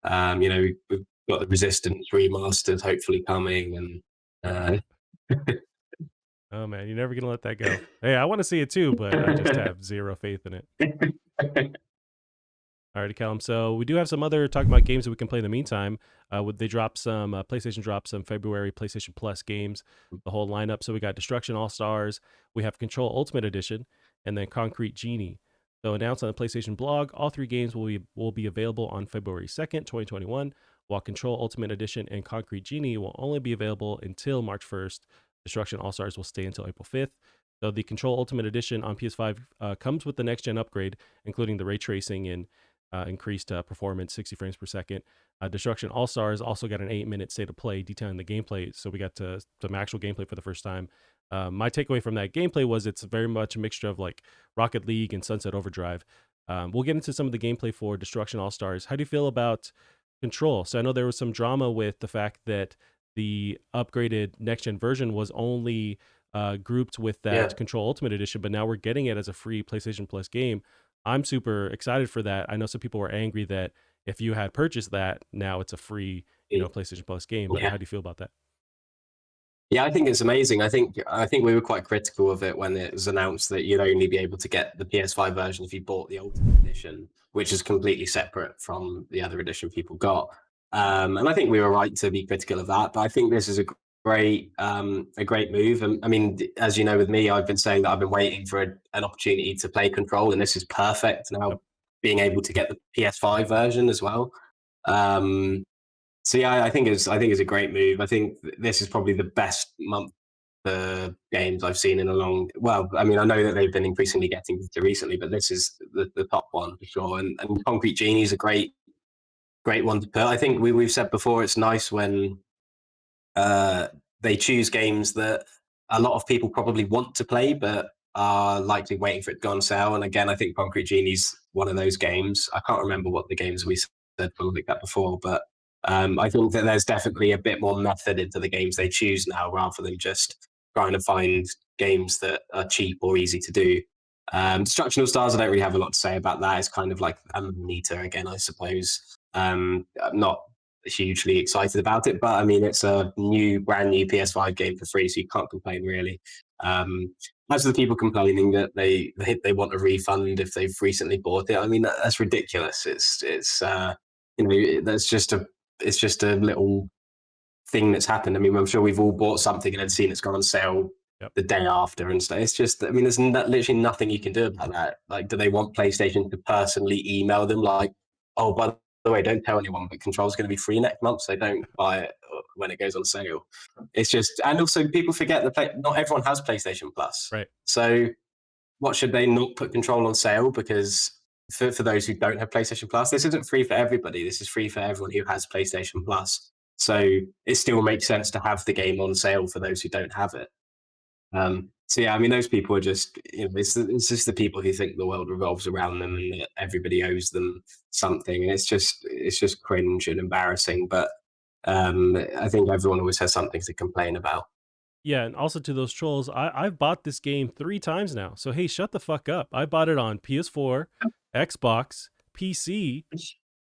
we've got the Resistance remasters hopefully coming, and Oh man, you're never gonna let that go. Hey, I want to see it too, but I just have zero faith in it. Alrighty, Callum. So we do have some other talking about games that we can play in the meantime. They dropped some PlayStation dropped some February PlayStation Plus games, the whole lineup. So we got Destruction All-Stars, we have Control Ultimate Edition, and then Concrete Genie. So announced on the PlayStation blog, all three games will be available on February 2nd, 2021, while Control Ultimate Edition and Concrete Genie will only be available until March 1st. Destruction All-Stars will stay until April 5th. So the Control Ultimate Edition on PS5 comes with the next gen upgrade, including the ray tracing and increased performance, 60 frames per second. Destruction All Stars also got an 8-minute state of play detailing the gameplay, so we got to some actual gameplay for the first time. My takeaway from that gameplay was it's very much a mixture of like Rocket League and Sunset Overdrive. We'll get into some of the gameplay for Destruction All Stars. How do you feel about Control? So I know there was some drama with the fact that the upgraded next gen version was only grouped with that yeah, Control Ultimate Edition, but now we're getting it as a free PlayStation Plus game. I'm super excited for that. I know some people were angry that if you had purchased that, now it's a free, PlayStation Plus game. But yeah. how do you feel about that? Yeah, I think it's amazing. I think we were quite critical of it when it was announced that you'd only be able to get the PS5 version if you bought the Ultimate Edition, which is completely separate from the other edition people got. And I think we were right to be critical of that. But I think this is a great move. And I mean, as you know, with me, I've been saying that I've been waiting for an opportunity to play Control, and this is perfect now. Yep. Being able to get the PS5 version as well. Um, so yeah, I think it's a great move. I think this is probably the best month for games I've seen in a long. Well, I mean, I know that they've been increasingly getting better recently, but this is the top one for sure. And Concrete Genie is a great one to put. I think we've said before it's nice when uh, they choose games that a lot of people probably want to play, but are likely waiting for it to go on sale. And again, I think Concrete Genie's one of those games. I can't remember what the games we said like that before, but I think that there's definitely a bit more method into the games they choose now, rather than just trying to find games that are cheap or easy to do. Destructional Stars, I don't really have a lot to say about that. It's kind of like a meter again, I suppose. I'm not hugely excited about it, but I mean, it's a brand new PS5 game for free, so you can't complain really. As for the people complaining that they want a refund if they've recently bought it, I mean that's ridiculous. That's just a little thing that's happened. I mean, I'm sure we've all bought something and then seen it's gone on sale Yep. the day after and stuff. It's just, I mean, there's literally nothing you can do about that. Like, do they want PlayStation to personally email them like, oh, by the way, don't tell anyone, but Control's going to be free next month, so don't buy it when it goes on sale. It's just, and also people forget that not everyone has PlayStation Plus. Right. So what should they not put Control on sale? Because for those who don't have PlayStation Plus, this isn't free for everybody. This is free for everyone who has PlayStation Plus. So it still makes sense to have the game on sale for those who don't have it. So yeah, I mean, those people are just, it's just the people who think the world revolves around them and that everybody owes them something. And it's just cringe and embarrassing. But I think everyone always has something to complain about. Yeah, and also to those trolls, I've bought this game 3 times now. So hey, shut the fuck up. I bought it on PS4, Xbox, PC,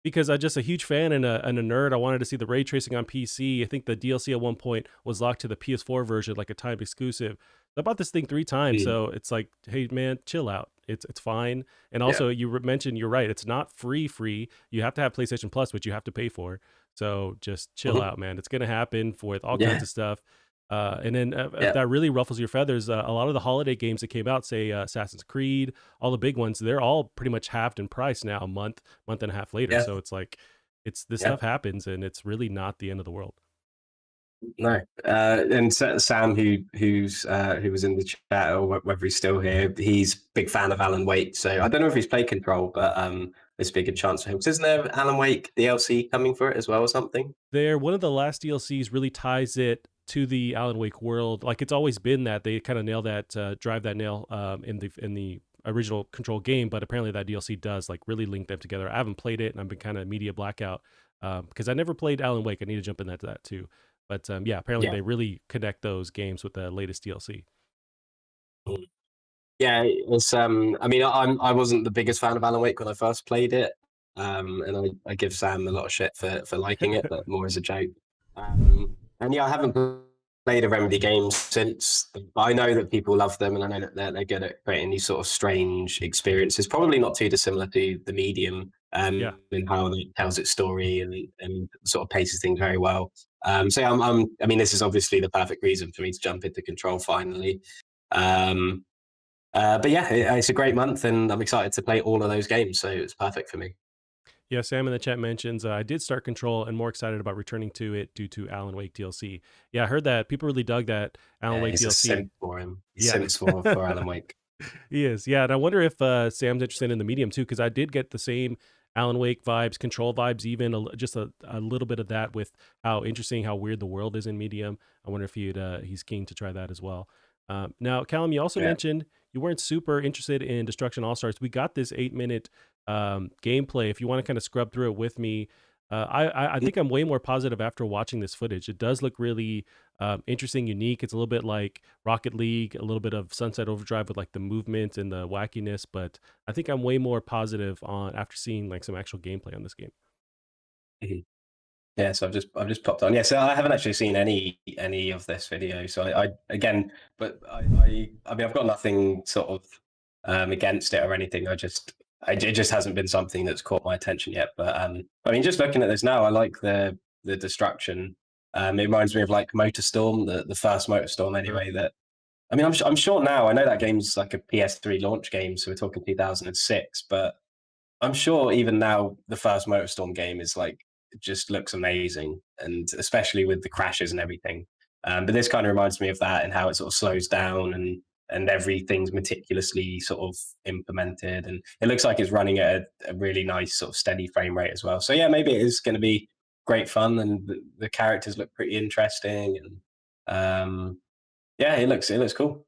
because I'm just a huge fan and a nerd. I wanted to see the ray tracing on PC. I think the DLC at one point was locked to the PS4 version, like a timed exclusive. I bought this thing 3 times, Mm. so it's like, "Hey, man, chill out. It's fine." And Yeah. also, you mentioned you're right, it's not free. You have to have PlayStation Plus, which you have to pay for. So just chill Mhm. out, man. It's gonna happen with all kinds Yeah. of stuff. And then if Yeah. that really ruffles your feathers, a lot of the holiday games that came out, say Assassin's Creed, all the big ones, they're all pretty much halved in price now, a month and a half later. Yeah. So it's like, it's this Yeah. stuff happens, and it's really not the end of the world. No, and Sam, who was in the chat, or whether he's still here, he's a big fan of Alan Wake. So I don't know if he's played Control, but there's a big chance for him. 'Cause isn't there Alan Wake DLC coming for it as well, or something? They're one of the last DLCs really ties it to the Alan Wake world. Like it's always been that they kind of nail that, drive that nail in the original Control game, but apparently that DLC does like really link them together. I haven't played it, and I've been kind of media blackout because I never played Alan Wake. I need to jump into that too. But yeah, apparently Yeah. they really connect those games with the latest DLC. Yeah, it's I mean, I wasn't the biggest fan of Alan Wake when I first played it, and I give Sam a lot of shit for liking it, but more as a joke. And yeah, I haven't played a Remedy game since. But I know that people love them, and I know that they're good at creating these sort of strange experiences. Probably not too dissimilar to the Medium, Yeah. in how it tells its story and sort of paces things very well. So yeah, I mean, this is obviously the perfect reason for me to jump into Control finally. Um, but yeah, it's a great month, and I'm excited to play all of those games. So it's perfect for me. Yeah, Sam in the chat mentions I did start Control and more excited about returning to it due to Alan Wake DLC. Yeah, I heard that people really dug that Alan Yeah, Wake he's a DLC. simp for him. He's Yeah. simps for Alan Wake. He is. Yeah, and I wonder if Sam's interested in the medium too, because I did get the same Alan Wake vibes, Control vibes, even just a little bit of that with how interesting, how weird the world is in medium. I wonder if he's keen to try that as well. Now, Callum, you also Yeah. mentioned you weren't super interested in Destruction All Stars. We got this 8 minute gameplay. If you want to kind of scrub through it with me, I think I'm way more positive after watching this footage. It does look really interesting, unique. It's a little bit like Rocket League, a little bit of Sunset Overdrive with like the movement and the wackiness. But I think I'm way more positive on after seeing like some actual gameplay on this game. Mhm. Yeah, so I've just popped on. Yeah, so I haven't actually seen any of this video. So I again, but I mean, I've got nothing sort of against it or anything. It just hasn't been something that's caught my attention yet. But I mean, just looking at this now, I like the destruction. It reminds me of like Motorstorm, the first Motorstorm Sure. anyway. That I mean, I'm sure now. I know that game's like a PS3 launch game, so we're talking 2006. But I'm sure even now the first Motorstorm game is like it just looks amazing, and especially with the crashes and everything. But this kind of reminds me of that and how it sort of slows down and everything's meticulously sort of implemented, and it looks like it's running at a really nice sort of steady frame rate as well. So yeah, maybe it is going to be great fun, and the characters look pretty interesting, and yeah, it looks cool.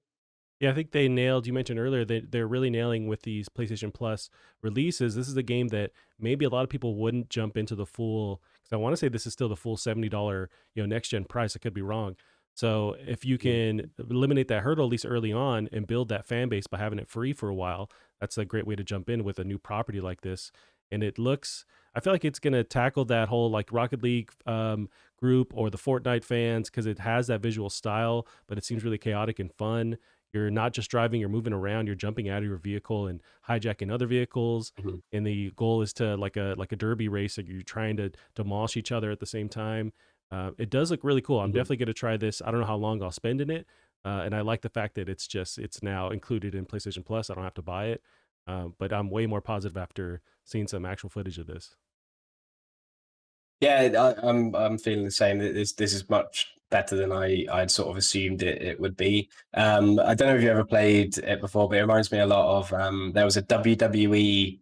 Yeah, I think they nailed. You mentioned earlier that they're really nailing with these PlayStation Plus releases. This is a game that maybe a lot of people wouldn't jump into the full. Because I want to say this is still the full $70, next gen price. I could be wrong. So if you Mm. can eliminate that hurdle at least early on and build that fan base by having it free for a while, that's a great way to jump in with a new property like this. And it looks, I feel like it's gonna tackle that whole like Rocket League group or the Fortnite fans because it has that visual style, but it seems really chaotic and fun. You're not just driving, you're moving around, you're jumping out of your vehicle and hijacking other vehicles. Mhm. And the goal is to like a derby race, like you're trying to demolish each other at the same time. It does look really cool. I'm Mhm. definitely going to try this. I don't know how long I'll spend in it, and I like the fact that it's now included in PlayStation Plus. I don't have to buy it, but I'm way more positive after seeing some actual footage of this. Yeah, I'm feeling the same. This is much better than I'd sort of assumed it would be. I don't know if you ever played it before, but it reminds me a lot of there was a WWE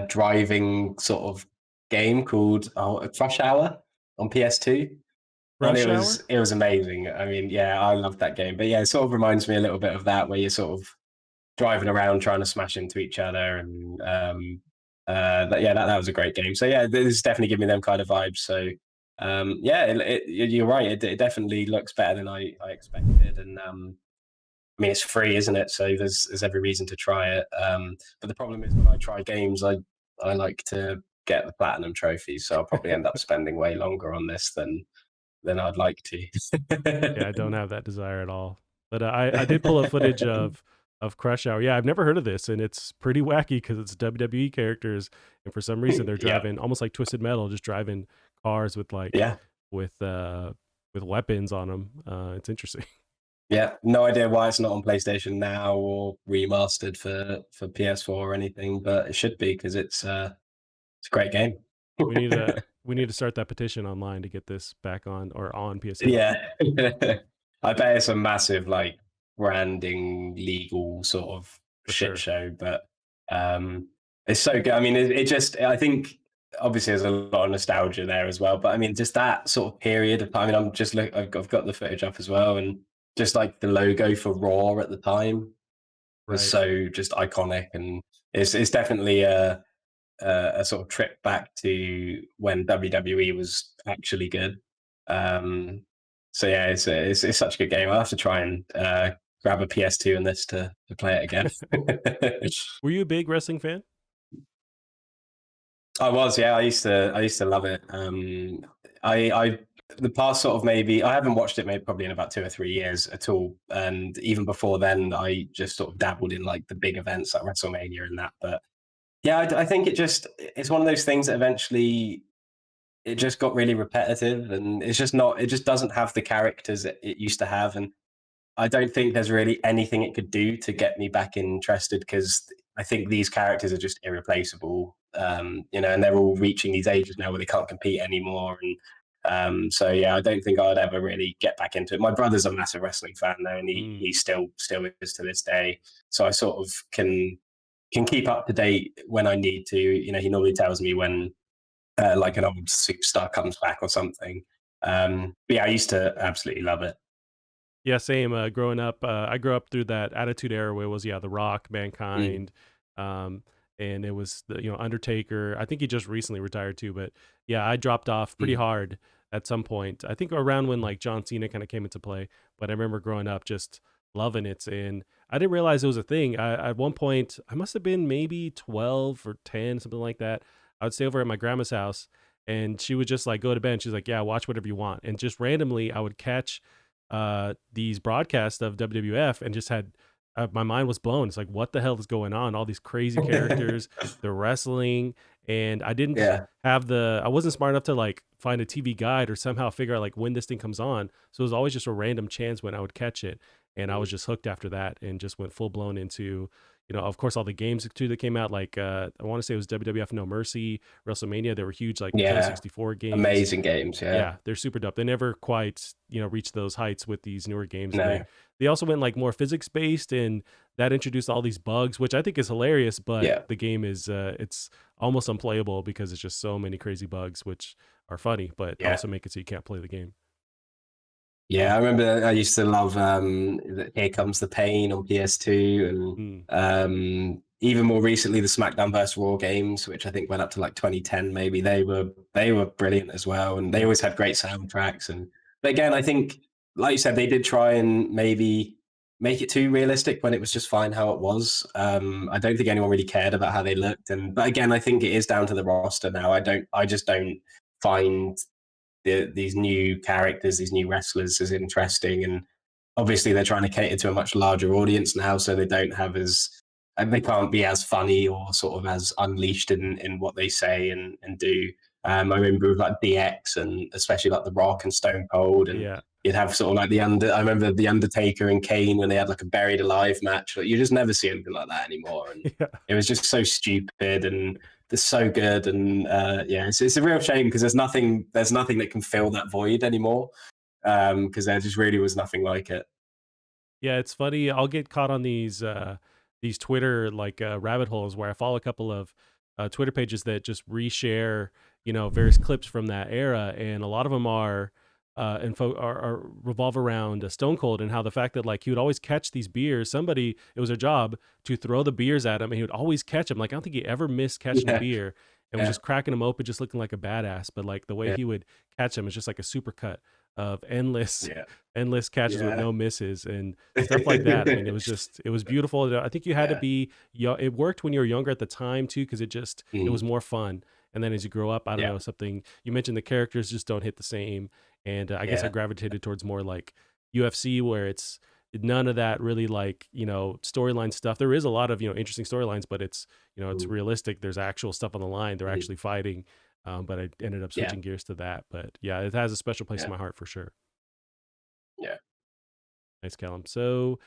driving sort of game called Crush Hour on PS2, and Rush Hour? it was amazing. I mean, yeah, I loved that game. But yeah, it sort of reminds me a little bit of that, where you're sort of driving around trying to smash into each other, and that was a great game. So yeah, this is definitely giving me them kind of vibes. So yeah, you're right. It definitely looks better than I expected, and I mean it's free, isn't it? So there's every reason to try it. But the problem is when I try games, I like to get the platinum trophies, so I'll probably end up spending way longer on this than I'd like to. Yeah, I don't have that desire at all. But I did pull up footage of Crush Hour. Yeah, I've never heard of this, and it's pretty wacky because it's WWE characters, and for some reason they're Yeah, driving almost like Twisted Metal, just driving cars with like yeah, with uh with weapons on them. It's interesting. yeah. No idea why it's not on PlayStation now or remastered for PS4 or anything, but it should be because it's a great game. We need to start that petition online to get this back on or on PS5 Yeah. I bet it's a massive like branding legal sort of for shit sure. show, but um it's so good. I mean, it just I think obviously there's a lot of nostalgia there as well, but I mean just that sort of period of time. I mean, I'm just look I've got the footage up as well, and just like the logo for Raw at the time was Right. so just iconic, and it's definitely a sort of trip back to when WWE was actually good. Um, so yeah, it's such a good game. I'll have to try and grab a PS2 and this to play it again. Were you a big wrestling fan? I was, yeah. I used to love it. I the past sort of maybe I haven't watched it maybe probably in about 2 or 3 years at all, and even before then, I just sort of dabbled in like the big events like WrestleMania and that. But yeah, I think it's one of those things that eventually it just got really repetitive, and it's just not it just doesn't have the characters it used to have, and I don't think there's really anything it could do to get me back interested, because I think these characters are just irreplaceable, and they're all reaching these ages now where they can't compete anymore, and so yeah, I don't think I'd ever really get back into it. My brother's a massive wrestling fan though, and Mm. he still is to this day, so I sort of can keep up to date when I need to. He normally tells me when like an old superstar comes back or something. But yeah, I used to absolutely love it. Yeah, same. Growing up, I grew up through that Attitude Era where it was The Rock, Mm, Mankind, um, and it was the Undertaker. I think he just recently retired too, but yeah, I dropped off pretty mm, hard at some point. I think around when like John Cena kind of came into play, but I remember growing up just loving it, and I didn't realize it was a thing. At one point, I must have been maybe 12 or 10, something like that. I would stay over at my grandma's house, and she would just like go to bed. And she's like, "Yeah, watch whatever you want," and just randomly, I would catch these broadcasts of WWF and just had my mind was blown. It's like, what the hell is going on? All these crazy characters, the wrestling, and I didn't yeah. have I wasn't smart enough to like find a TV guide or somehow figure out like when this thing comes on. So it was always just a random chance when I would catch it, and I was just hooked after that and just went full blown into. Of course, all the games too that came out, like I want to say it was WWF No Mercy, WrestleMania. They were huge, like Nintendo Yeah. 64 games. Amazing games. Yeah. Yeah, they're super dope. They never quite, reached those heights with these newer games, and they No. they also went like more physics based, and that introduced all these bugs, which I think is hilarious. But Yeah. the game is it's almost unplayable because it's just so many crazy bugs, which are funny, but Yeah. also make it so you can't play the game. Yeah. I remember I used to love Here Comes the Pain on PS2, Mm, and even more recently the SmackDown vs. Raw games, which I think went up to like 2010 maybe. They were brilliant as well, and they yeah, always had great soundtracks. And but again, I think like you said, they did try and maybe make it too realistic when it was just fine how it was. I don't think anyone really cared about how they looked, and but again, I think it is down to the roster now. I just don't find these new characters, these new wrestlers, as interesting. And obviously, they're trying to cater to a much larger audience now, so they don't have as and they can't be as funny or sort of as unleashed in what they say and do. I remember with like DX and especially like The Rock and Stone Cold, and yeah, you'd have sort of like I remember the Undertaker and Kane when they had like a buried alive match. Like, you just never see anything like that anymore, and yeah. it was just so stupid and they're so good. And yeah, it's a real shame because there's nothing that can fill that void anymore, because there just really was nothing like it. Yeah, it's funny. I'll get caught on these Twitter like rabbit holes where I follow a couple of Twitter pages that just reshare, various clips from that era, and a lot of them are revolve around Stone Cold and how the fact that like he would always catch these beers. Somebody it was their job to throw the beers at him, and he would always catch them. Like I don't think he ever missed catching a Yeah, beer, and was yeah, just cracking them open, just looking like a badass. But like the way yeah, he would catch them is just like a supercut of endless yeah, endless catches with yeah. no misses and stuff like that. I mean, it was beautiful. I think you had to Yeah. be young. It worked when you were younger at the time too, because it was Mm, more fun. And then as you grow up, I don't yeah, know, something you mentioned, the characters just don't hit the same. And I guess I yeah, gravitated towards more like UFC, where it's none of that really like, storyline stuff. There is a lot of, interesting storylines, but it's, it's Mm, realistic. There's actual stuff on the line. They're mm, actually fighting. But I ended up yeah, switching gears to that. But yeah, it has a special place in yeah, my heart for sure. yeah. Nice, Callum. So,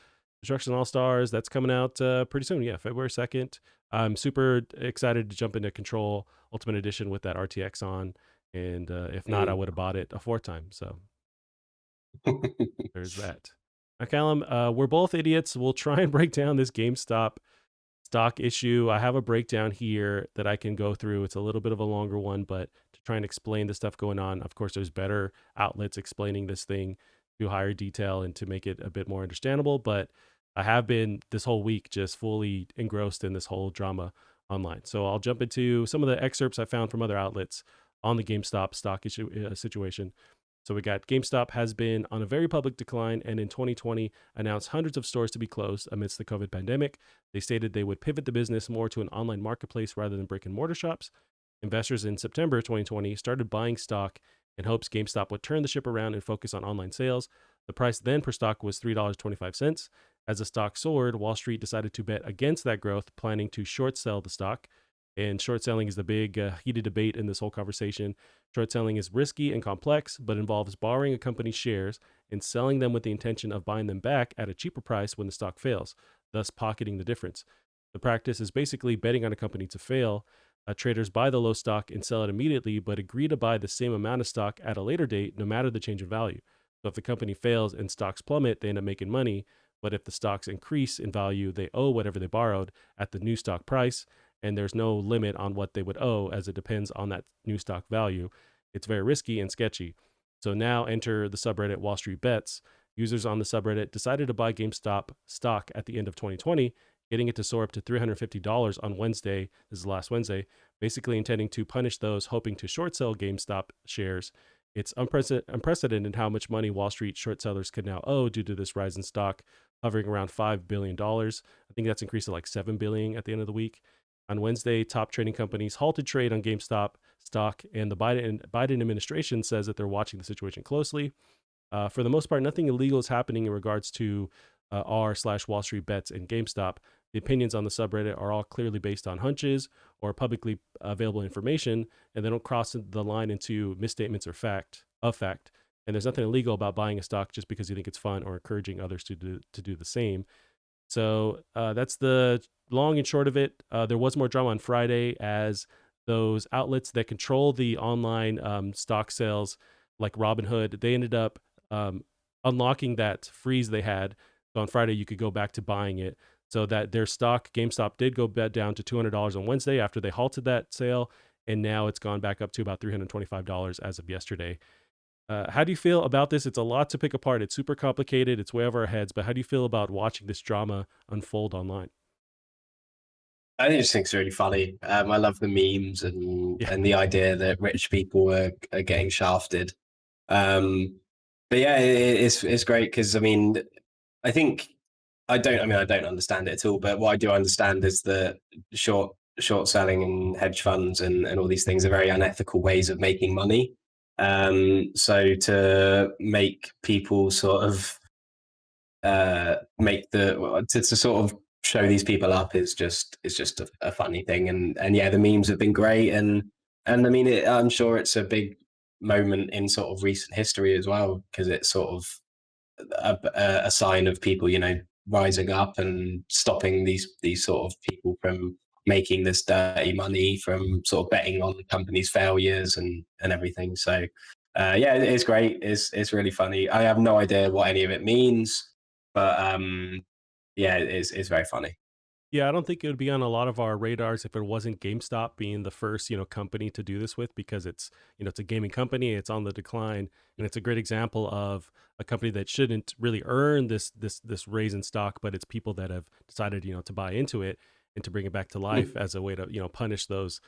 Destruction All Stars, that's coming out pretty soon. Yeah, February 2nd. I'm super excited to jump into Control Ultimate Edition with that RTX on. And if not, I Mm. would have bought it a fourth time. So, there's that. Now, Callum, we're both idiots. We'll try and break down this GameStop stock issue. I have a breakdown here that I can go through. It's a little bit of a longer one, but to try and explain the stuff going on, of course, there's better outlets explaining this thing to higher detail and to make it a bit more understandable. But I have been this whole week just fully engrossed in this whole drama online. So I'll jump into some of the excerpts I found from other outlets on the GameStop stock issue situation. So we got GameStop has been on a very public decline and in 2020 announced hundreds of stores to be closed amidst the COVID pandemic. They stated they would pivot the business more to an online marketplace rather than brick and mortar shops. Investors in September 2020 started buying stock in hopes GameStop would turn the ship around and focus on online sales. The price then per stock was $3.25. As the stock soared, Wall Street decided to bet against that growth, planning to short sell the stock. And short selling is the big heated debate in this whole conversation. Short selling is risky and complex, but involves borrowing a company's shares and selling them with the intention of buying them back at a cheaper price when the stock fails, thus pocketing the difference. The practice is basically betting on a company to fail. Traders buy the low stock and sell it immediately, but agree to buy the same amount of stock at a later date, no matter the change in value. So if the company fails and stocks plummet, they end up making money. But if the stocks increase in value, they owe whatever they borrowed at the new stock price, and there's no limit on what they would owe as it depends on that new stock value. It's very risky and sketchy. So now enter the subreddit Wall Street Bets. Users on the subreddit decided to buy GameStop stock at the end of 2020, getting it to soar up to $350 on Wednesday. This is last Wednesday, basically intending to punish those hoping to short sell GameStop shares. It's unprecedented how much money Wall Street short sellers could now owe due to this rise in stock, hovering around $5 billion. I think that's increased to like $7 billion at the end of the week. On Wednesday, top trading companies halted trade on GameStop stock, and the Biden administration says that they're watching the situation closely. For the most part, nothing illegal is happening in regards to r/Wall Street Bets and GameStop. The opinions on the subreddit are all clearly based on hunches or publicly available information, and they don't cross the line into misstatements or fact. And there's nothing illegal about buying a stock just because you think it's fun or encouraging others to do the same. So that's the long and short of it. There was more drama on Friday as those outlets that control the online stock sales, like Robinhood, they ended up unlocking that freeze they had. So on Friday, you could go back to buying it. So that their stock, GameStop, did go down to $200 on Wednesday after they halted that sale. And now it's gone back up to about $325 as of yesterday. How do you feel about this? It's a lot to pick apart. It's super complicated. It's way over our heads. But how do you feel about watching this drama unfold online? I just think it's really funny. I love the memes and Yeah, the idea that rich people are getting shafted. But yeah, it's great because I mean, I think I don't understand it at all. But what I do understand is that short selling and hedge funds and all these things are very unethical ways of making money. So to make people sort of make to sort of show these people up is just a funny thing. And yeah, the memes have been great. And I mean, I'm sure it's a big moment in sort of recent history as well because it's sort of a sign of people, rising up and stopping these sort of people from making this dirty money from sort of betting on the company's failures and everything. So yeah, it's great. It's really funny. I have no idea what any of it means, but yeah, it's very funny. yeah. I don't think it would be on a lot of our radars if it wasn't GameStop being the first, company to do this with, because it's, it's a gaming company. It's on the decline, and it's a great example of a company that shouldn't really earn this raise in stock, but it's people that have decided, to buy into it and to bring it back to life as a way to, punish those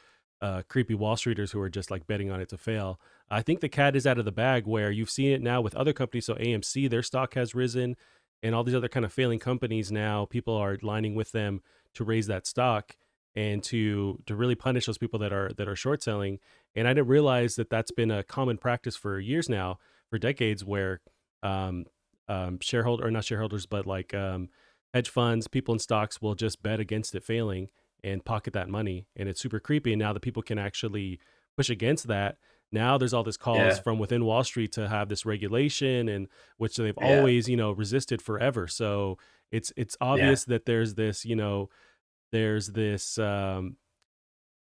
creepy Wall Streeters who are just like betting on it to fail. I think the cat is out of the bag where you've seen it now with other companies. So AMC, their stock has risen, and all these other kind of failing companies now, people are lining with them to raise that stock and to really punish those people that are short selling. And I didn't realize that that's been a common practice for years now, for decades, where um, shareholder or not shareholders, but like hedge funds, people in stocks will just bet against it failing and pocket that money, and it's super creepy. And now that people can actually push against that, now there's all this calls Yeah. from within Wall Street to have this regulation, and which they've Yeah. always resisted forever. So it's Yeah. obvious that there's this there's this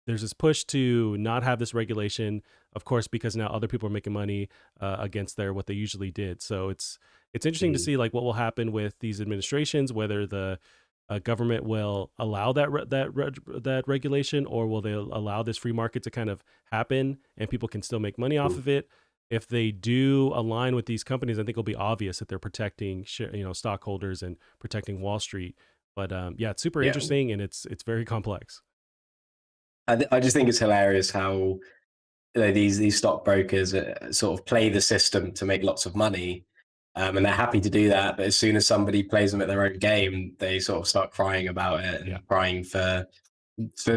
there's this push to not have this regulation, of course, because now other people are making money against their what they usually did. So it's interesting to Mhm. see like what will happen with these administrations, whether the government will allow that regulation, or will they allow this free market to kind of happen and people can still make money off Mm. of it. If they do align with these companies, I think it'll be obvious that they're protecting stockholders and protecting Wall Street. But yeah, it's super Yeah. interesting, and it's very complex. I just think it's hilarious how these stockbrokers sort of play the system to make lots of money, and they're happy to do that. But as soon as somebody plays them at their own game, they sort of start crying about it Yeah. and crying for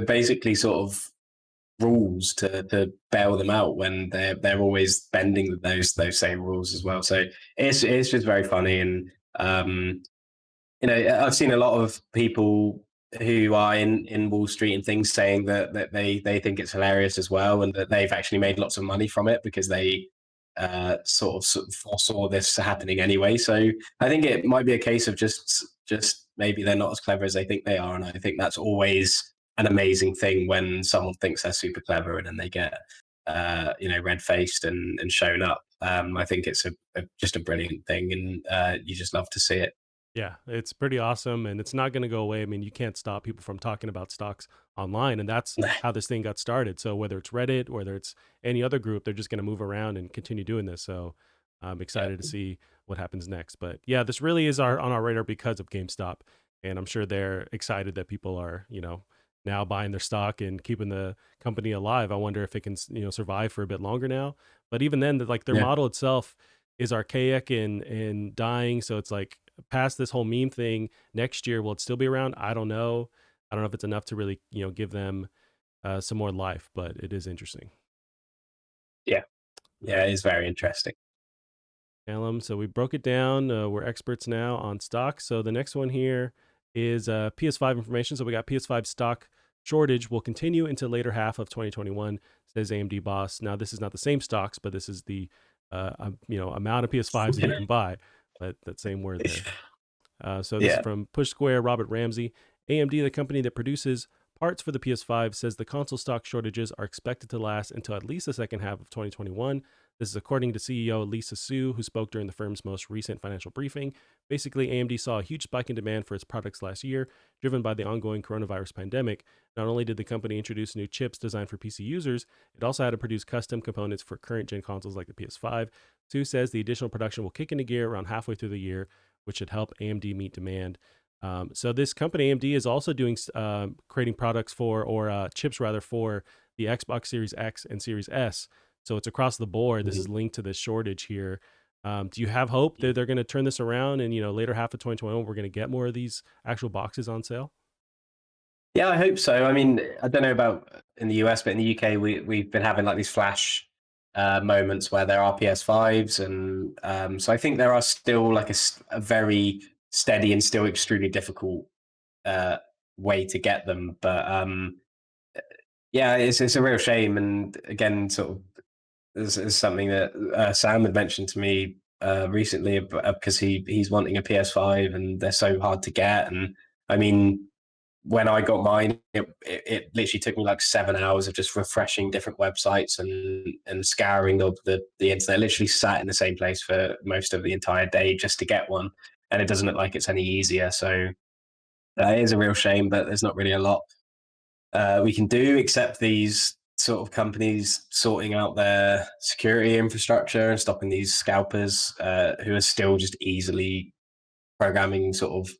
basically sort of rules to bail them out when they're always bending those same rules as well. So it's just very funny. And I've seen a lot of people who are in Wall Street and things saying that they think it's hilarious as well, and that they've actually made lots of money from it because they sort of foresaw this happening anyway. So I think it might be a case of just maybe they're not as clever as they think they are, and I think that's always an amazing thing when someone thinks they're super clever and then they get red faced and shown up. I think it's just a brilliant thing, and you just love to see it. Yeah, it's pretty awesome, and it's not going to go away. I mean, you can't stop people from talking about stocks online, and that's how this thing got started. So whether it's Reddit, whether it's any other group, they're just going to move around and continue doing this. So I'm Yeah. excited to see what happens next. But yeah, this really is on our radar because of GameStop, and I'm sure they're excited that people are now buying their stock and keeping the company alive. I wonder if it can survive for a bit longer now. But even then, like their Yeah. model itself is archaic and dying. So it's like past this whole meme thing, next year will it still be around? I don't know. I don't know if it's enough to really give them some more life, but it is interesting. Yeah. All Yeah, it is very interesting. Callum, so we broke it down. We're experts now on stock. So the next one here is PS5 information. So we got PS5 stock shortage will continue into later half of 2021, says AMD boss. Now this is not the same stocks, but this is the amount of PS5s that you can buy. But that same word there. So this is Yeah. from Push Square, Robert Ramsey. AMD, the company that produces parts for the PS5, says the console stock shortages are expected to last until at least the second half of 2021. This is according to CEO Lisa Su, who spoke during the firm's most recent financial briefing. Basically, AMD saw a huge spike in demand for its products last year, driven by the ongoing coronavirus pandemic. Not only did the company introduce new chips designed for PC users, it also had to produce custom components for current gen consoles like the PS5. Su says the additional production will kick into gear around halfway through the year, which should help AMD meet demand. So this company AMD is also doing creating products for or chips rather for the Xbox Series X and Series S. So it's across the board. This is linked to this shortage here. Do you have hope that they're going to turn this around and later half of 2021 we're going to get more of these actual boxes on sale? Yeah, I hope so. I mean, I don't know about in the US, but in the UK, we've been having like these flash moments where there are PS5s, and so I think there are still like a very steady and still extremely difficult uh, way to get them. But yeah, it's a real shame. And again, sort of is something that Sam had mentioned to me recently because he's wanting a PS5 and they're so hard to get. And I mean, when I got mine, it literally took me like 7 hours of just refreshing different websites and scouring the internet. I literally sat in the same place for most of the entire day just to get one, and it doesn't look like it's any easier. So it is a real shame, but there's not really a lot we can do except these sort of companies sorting out their security infrastructure and stopping these scalpers who are still just easily programming sort of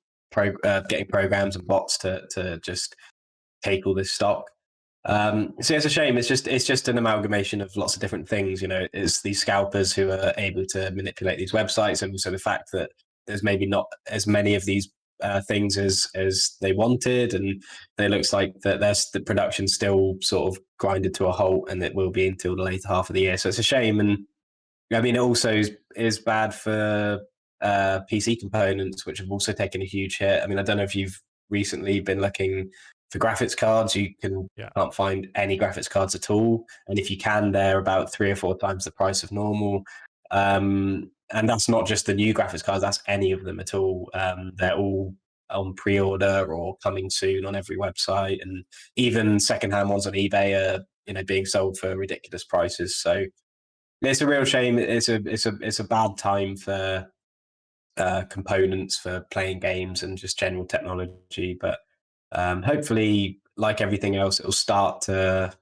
getting programs and bots to just take all this stock. So it's a shame. It's just an amalgamation of lots of different things. It's these scalpers who are able to manipulate these websites, and also the fact that there's maybe not as many of these things as they wanted, and it looks like that there's the production still sort of grinded to a halt, and it will be until the later half of the year. So it's a shame, and I mean, it also is bad for PC components, which have also taken a huge hit. I mean, I don't know if you've recently been looking for graphics cards. You can't find any graphics cards at all, and if you can, they're about 3 or 4 times the price of normal. And that's not just the new graphics cards; that's any of them at all. They're all on pre-order or coming soon on every website, and even secondhand ones on eBay are being sold for ridiculous prices. So it's a real shame. It's a bad time for components for playing games and just general technology. But hopefully, like everything else, it'll start to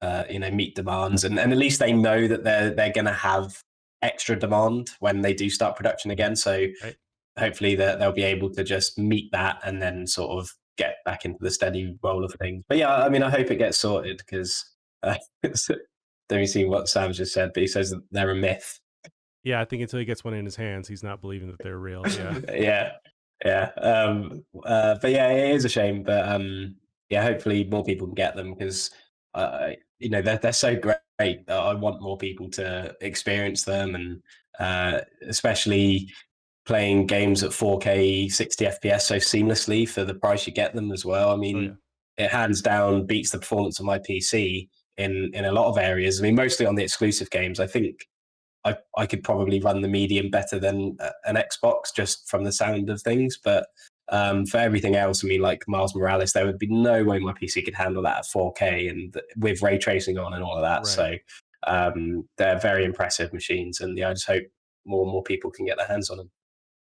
meet demands, and at least they know that they're going to have extra demand when they do start production again. So hopefully they'll be able to just meet that and then sort of get back into the steady roll of things. But yeah, I mean, I hope it gets sorted because don't you see what Sam's just said, but he says that they're a myth. Yeah, I think until he gets one in his hands, he's not believing that they're real. Yeah. But yeah, it is a shame. But yeah, hopefully more people can get them because they're so great that I want more people to experience them, and especially playing games at 4K 60 FPS so seamlessly for the price you get them as well. I mean, it hands down beats the performance of my PC in a lot of areas. I mean, mostly on the exclusive games. I think I could probably run the medium better than an Xbox just from the sound of things. But for everything else, I mean, like Miles Morales, there would be no way my PC could handle that at 4K and with ray tracing on and all of that. So they're very impressive machines. And yeah, I just hope more and more people can get their hands on them.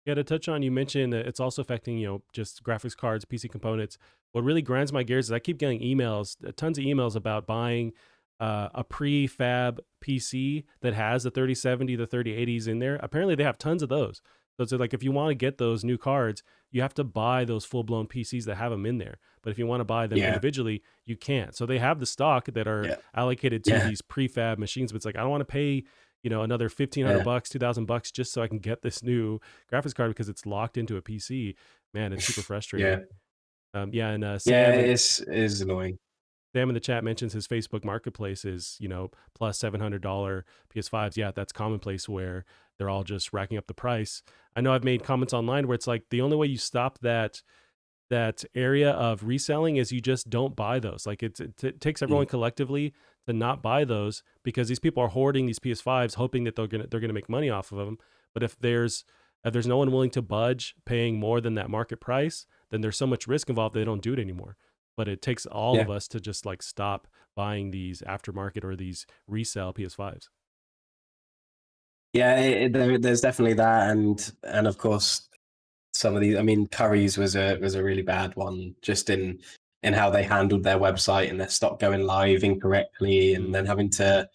Yeah, to touch on, you mentioned that it's also affecting, just graphics cards, PC components. What really grinds my gears is I keep getting emails, tons of emails about buying a prefab PC that has the 3070, the 3080s in there. Apparently they have tons of those. So it's like if you want to get those new cards, you have to buy those full-blown PCs that have them in there. But if you want to buy them individually, you can't. So they have the stock that are allocated to these prefab machines, but it's like I don't want to pay another $1,500, $2,000 just so I can get this new graphics card because it's locked into a PC. Man, it's super frustrating. And Sam, it is annoying. Sam in the chat mentions his Facebook Marketplace is, plus $700 PS5s. Yeah, that's commonplace where they're all just racking up the price. I know I've made comments online where it's like the only way you stop that area of reselling is you just don't buy those. Like it takes everyone collectively to not buy those because these people are hoarding these PS5s hoping that they're gonna make money off of them. But if there's no one willing to budge paying more than that market price, then there's so much risk involved they don't do it anymore. But it takes all of us to just like stop buying these aftermarket or these resale PS5s. Yeah, there's definitely that, and of course some of these. I mean, Curry's was a really bad one, just in how they handled their website and their stock going live incorrectly, and then having to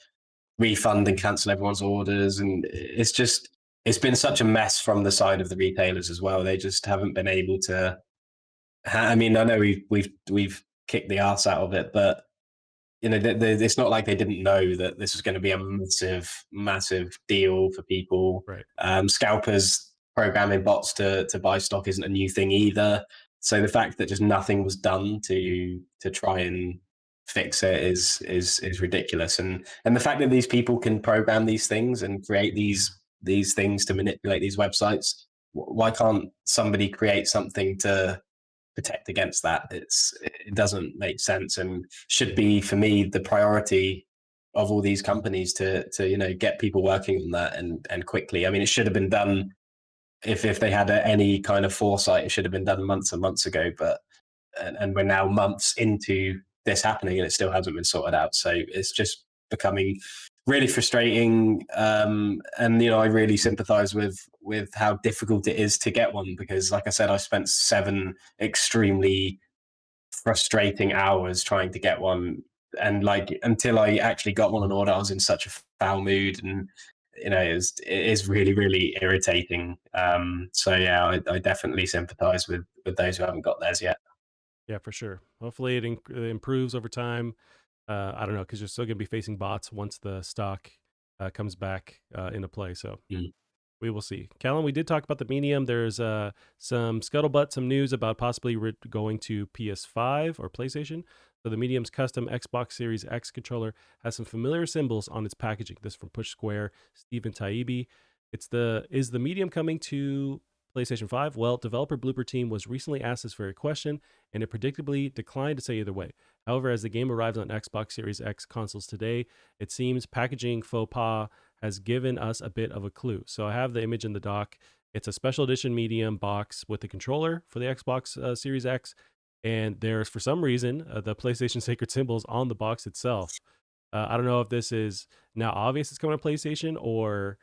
refund and cancel everyone's orders, and it's been such a mess from the side of the retailers as well. They just haven't been able to. I mean, I know we've kicked the arse out of it, but it's not like they didn't know that this was going to be a massive deal for people. Scalpers programming bots to buy stock isn't a new thing either. So the fact that just nothing was done to try and fix it is ridiculous. And the fact that these people can program these things and create these things to manipulate these websites, why can't somebody create something to protect against that? It doesn't make sense, and should be, for me, the priority of all these companies to get people working on that and quickly. I mean, it should have been done if they had any kind of foresight. It should have been done months and months ago, but and we're now months into this happening and it still hasn't been sorted out. So it's just becoming really frustrating. And I really sympathize with how difficult it is to get one, because like I said, I spent 7 extremely frustrating hours trying to get one, and like until I actually got one on order, I was in such a foul mood, and it is really, really irritating. So yeah, I definitely sympathize with those who haven't got theirs yet. Yeah, for sure. Hopefully it improves over time. I don't know, because you're still going to be facing bots once the stock comes back into play. So we will see. Callum, we did talk about the Medium. There's some scuttlebutt, some news about possibly going to PS5 or PlayStation. So the Medium's custom Xbox Series X controller has some familiar symbols on its packaging. This from Push Square, Stephen Taibbi. Is the Medium coming to PlayStation 5? Well, developer Blooper Team was recently asked this very question, and it predictably declined to say either way. However, as the game arrives on Xbox Series X consoles today, it seems packaging faux pas has given us a bit of a clue. So I have the image in the doc. It's a special edition medium box with the controller for the Xbox Series X, and there's for some reason the PlayStation sacred symbols on the box itself. I don't know if this is now obvious it's coming to PlayStation, or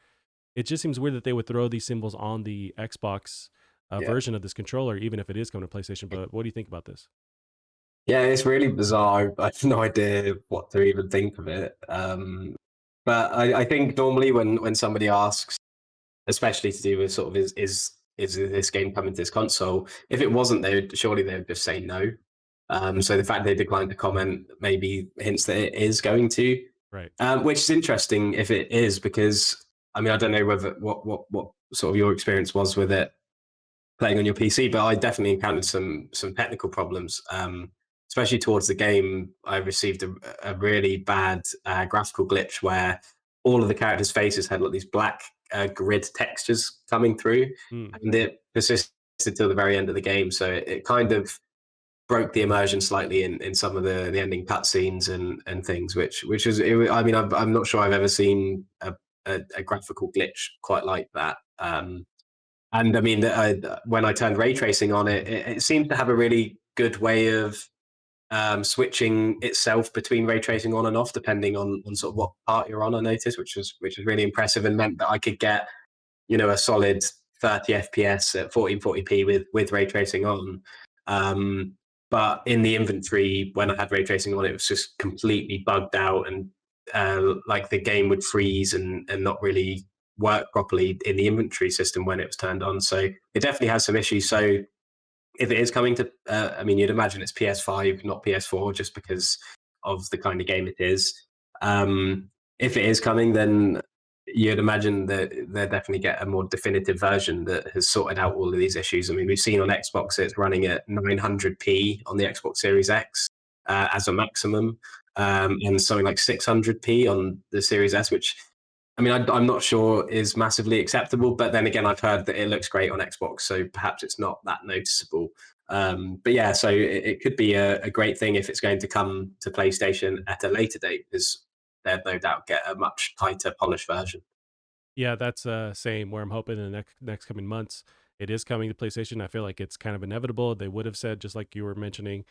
it just seems weird that they would throw these symbols on the Xbox Yeah. version of this controller, even if it is coming to PlayStation. But what do you think about this? Yeah, it's really bizarre. I have no idea what to even think of it. But I think normally when somebody asks, especially to do with sort of is this game coming to this console, if it wasn't, surely they would just say no. So the fact they declined to comment maybe hints that it is going to, Right. which is interesting if it is, because I mean I don't know whether what sort of your experience was with it playing on your PC, but I definitely encountered some technical problems. Especially towards the game, I received a really bad graphical glitch where all of the characters' faces had like these black grid textures coming through, Mm. and it persisted till the very end of the game. So it kind of broke the immersion slightly in some of the ending cutscenes and things, which is I mean I'm not sure I've ever seen a graphical glitch quite like that. And I mean, when I turned ray tracing on it seemed to have a really good way of switching itself between ray tracing on and off, depending on sort of what part you're on. I noticed, which was really impressive, and meant that I could get a solid 30 FPS at 1440p with ray tracing on. Um, but in the inventory, when I had ray tracing on, it was just completely bugged out, and like the game would freeze and not really work properly in the inventory system when it was turned on. So it definitely has some issues. So if it is coming to, I mean, you'd imagine it's PS5, not PS4, just because of the kind of game it is. If it is coming, then you'd imagine that they'll definitely get a more definitive version that has sorted out all of these issues. I mean, we've seen on Xbox it's running at 900p on the Xbox Series X as a maximum, and something like 600p on the Series S, which I mean, I'm not sure is massively acceptable, but then again, I've heard that it looks great on Xbox, so perhaps it's not that noticeable. But yeah, so it could be a great thing if it's going to come to PlayStation at a later date, because they'll no doubt get a much tighter, polished version. Yeah, that's same. Where I'm hoping in the next coming months, it is coming to PlayStation. I feel like it's kind of inevitable. They would have said, just like you were mentioning,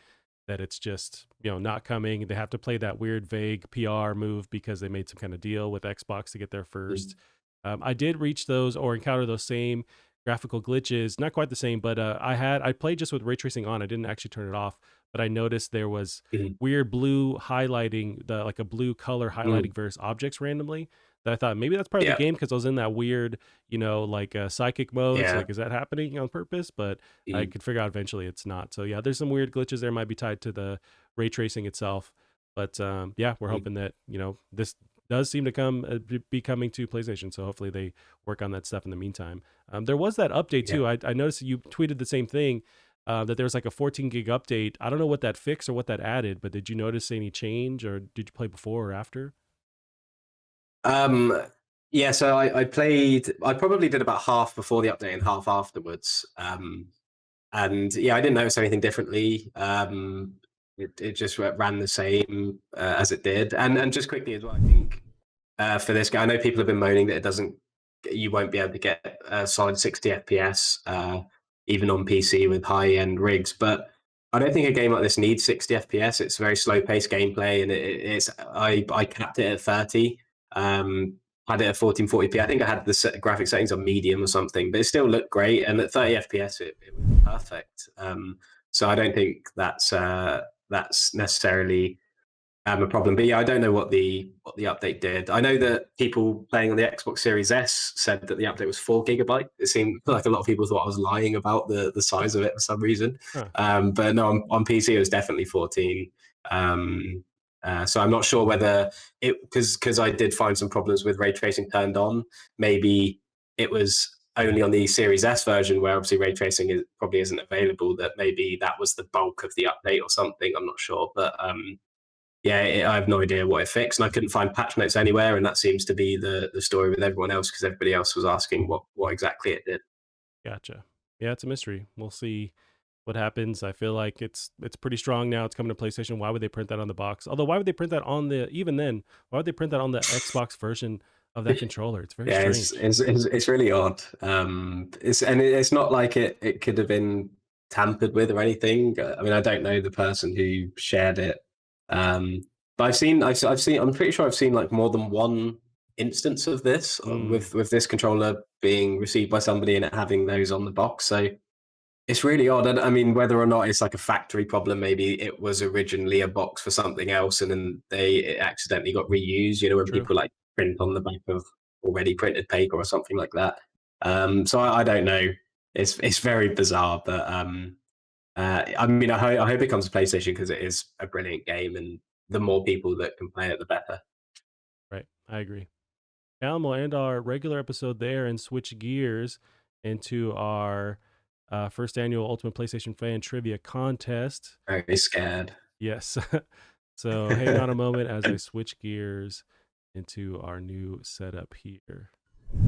that it's just not coming. They have to play that weird, vague PR move because they made some kind of deal with Xbox to get there first. I did reach those or encounter those same graphical glitches. Not quite the same, but I played just with ray tracing on. I didn't actually turn it off, but I noticed there was Mhm. weird blue highlighting, like a blue color Mm. highlighting various objects randomly. That I thought maybe that's part of the Yeah, game because I was in that weird, like psychic mode. So yeah. like, is that happening on purpose? But I Mm. could figure out eventually it's not. So yeah, there's some weird glitches there. Might be tied to the ray tracing itself. But yeah, we're Mm. hoping that this does seem to be coming to PlayStation. So hopefully they work on that stuff in the meantime. There was that update Yeah. too. I noticed that you tweeted the same thing. That there was like a 14 gig update. I don't know what that fixed or what that added, but did you notice any change, or did you play before or after? Um, yeah, so I played. I probably did about half before the update and half afterwards. And yeah, I didn't notice anything differently. It just ran the same as it did. And just quickly as well, I think for this guy, I know people have been moaning that it doesn't, you won't be able to get a solid 60 FPS even on PC with high end rigs. But I don't think a game like this needs 60 FPS. It's very slow paced gameplay, and it's I capped it at 30. Um, had it at 1440p. I think I had the graphic settings on medium or something, but it still looked great. And at 30 FPS, it was perfect. So I don't think that's necessarily a problem. But yeah, I don't know what the update did. I know that people playing on the Xbox Series S said that the update was 4 GB. It seemed like a lot of people thought I was lying about the size of it for some reason. Huh. But no, on PC it was definitely 14. Um, so I'm not sure whether it because I did find some problems with ray tracing turned on. Maybe it was only on the Series S version where obviously ray tracing probably isn't available. That maybe that was the bulk of the update or something. I'm not sure, but yeah, I have no idea what it fixed, and I couldn't find patch notes anywhere. And that seems to be the story with everyone else, because everybody else was asking what exactly it did. Gotcha. Yeah, it's a mystery. We'll see what happens. I feel like it's pretty strong now. It's coming to PlayStation. Why would they print that on the box? Although, why would they print that on the even then? Why would they print that on the Xbox version of that controller? It's very Yeah, strange. it's really odd. It's not like it could have been tampered with or anything. I mean, I don't know the person who shared it, but I've seen. I'm pretty sure I've seen like more than one instance of this Mm, with this controller being received by somebody and it having those on the box. So it's really odd. And I mean, whether or not it's like a factory problem, maybe it was originally a box for something else and then it accidentally got reused, when true. people like print on the back of already printed paper or something like that. So I don't know. It's very bizarre, but I mean, I hope it comes to PlayStation because it is a brilliant game, and the more people that can play it, the better. Right. I agree. Alan, we'll end our regular episode there and switch gears into our first annual Ultimate PlayStation Fan Trivia Contest. Very scared. Yes. So hang on a moment as I switch gears into our new setup here.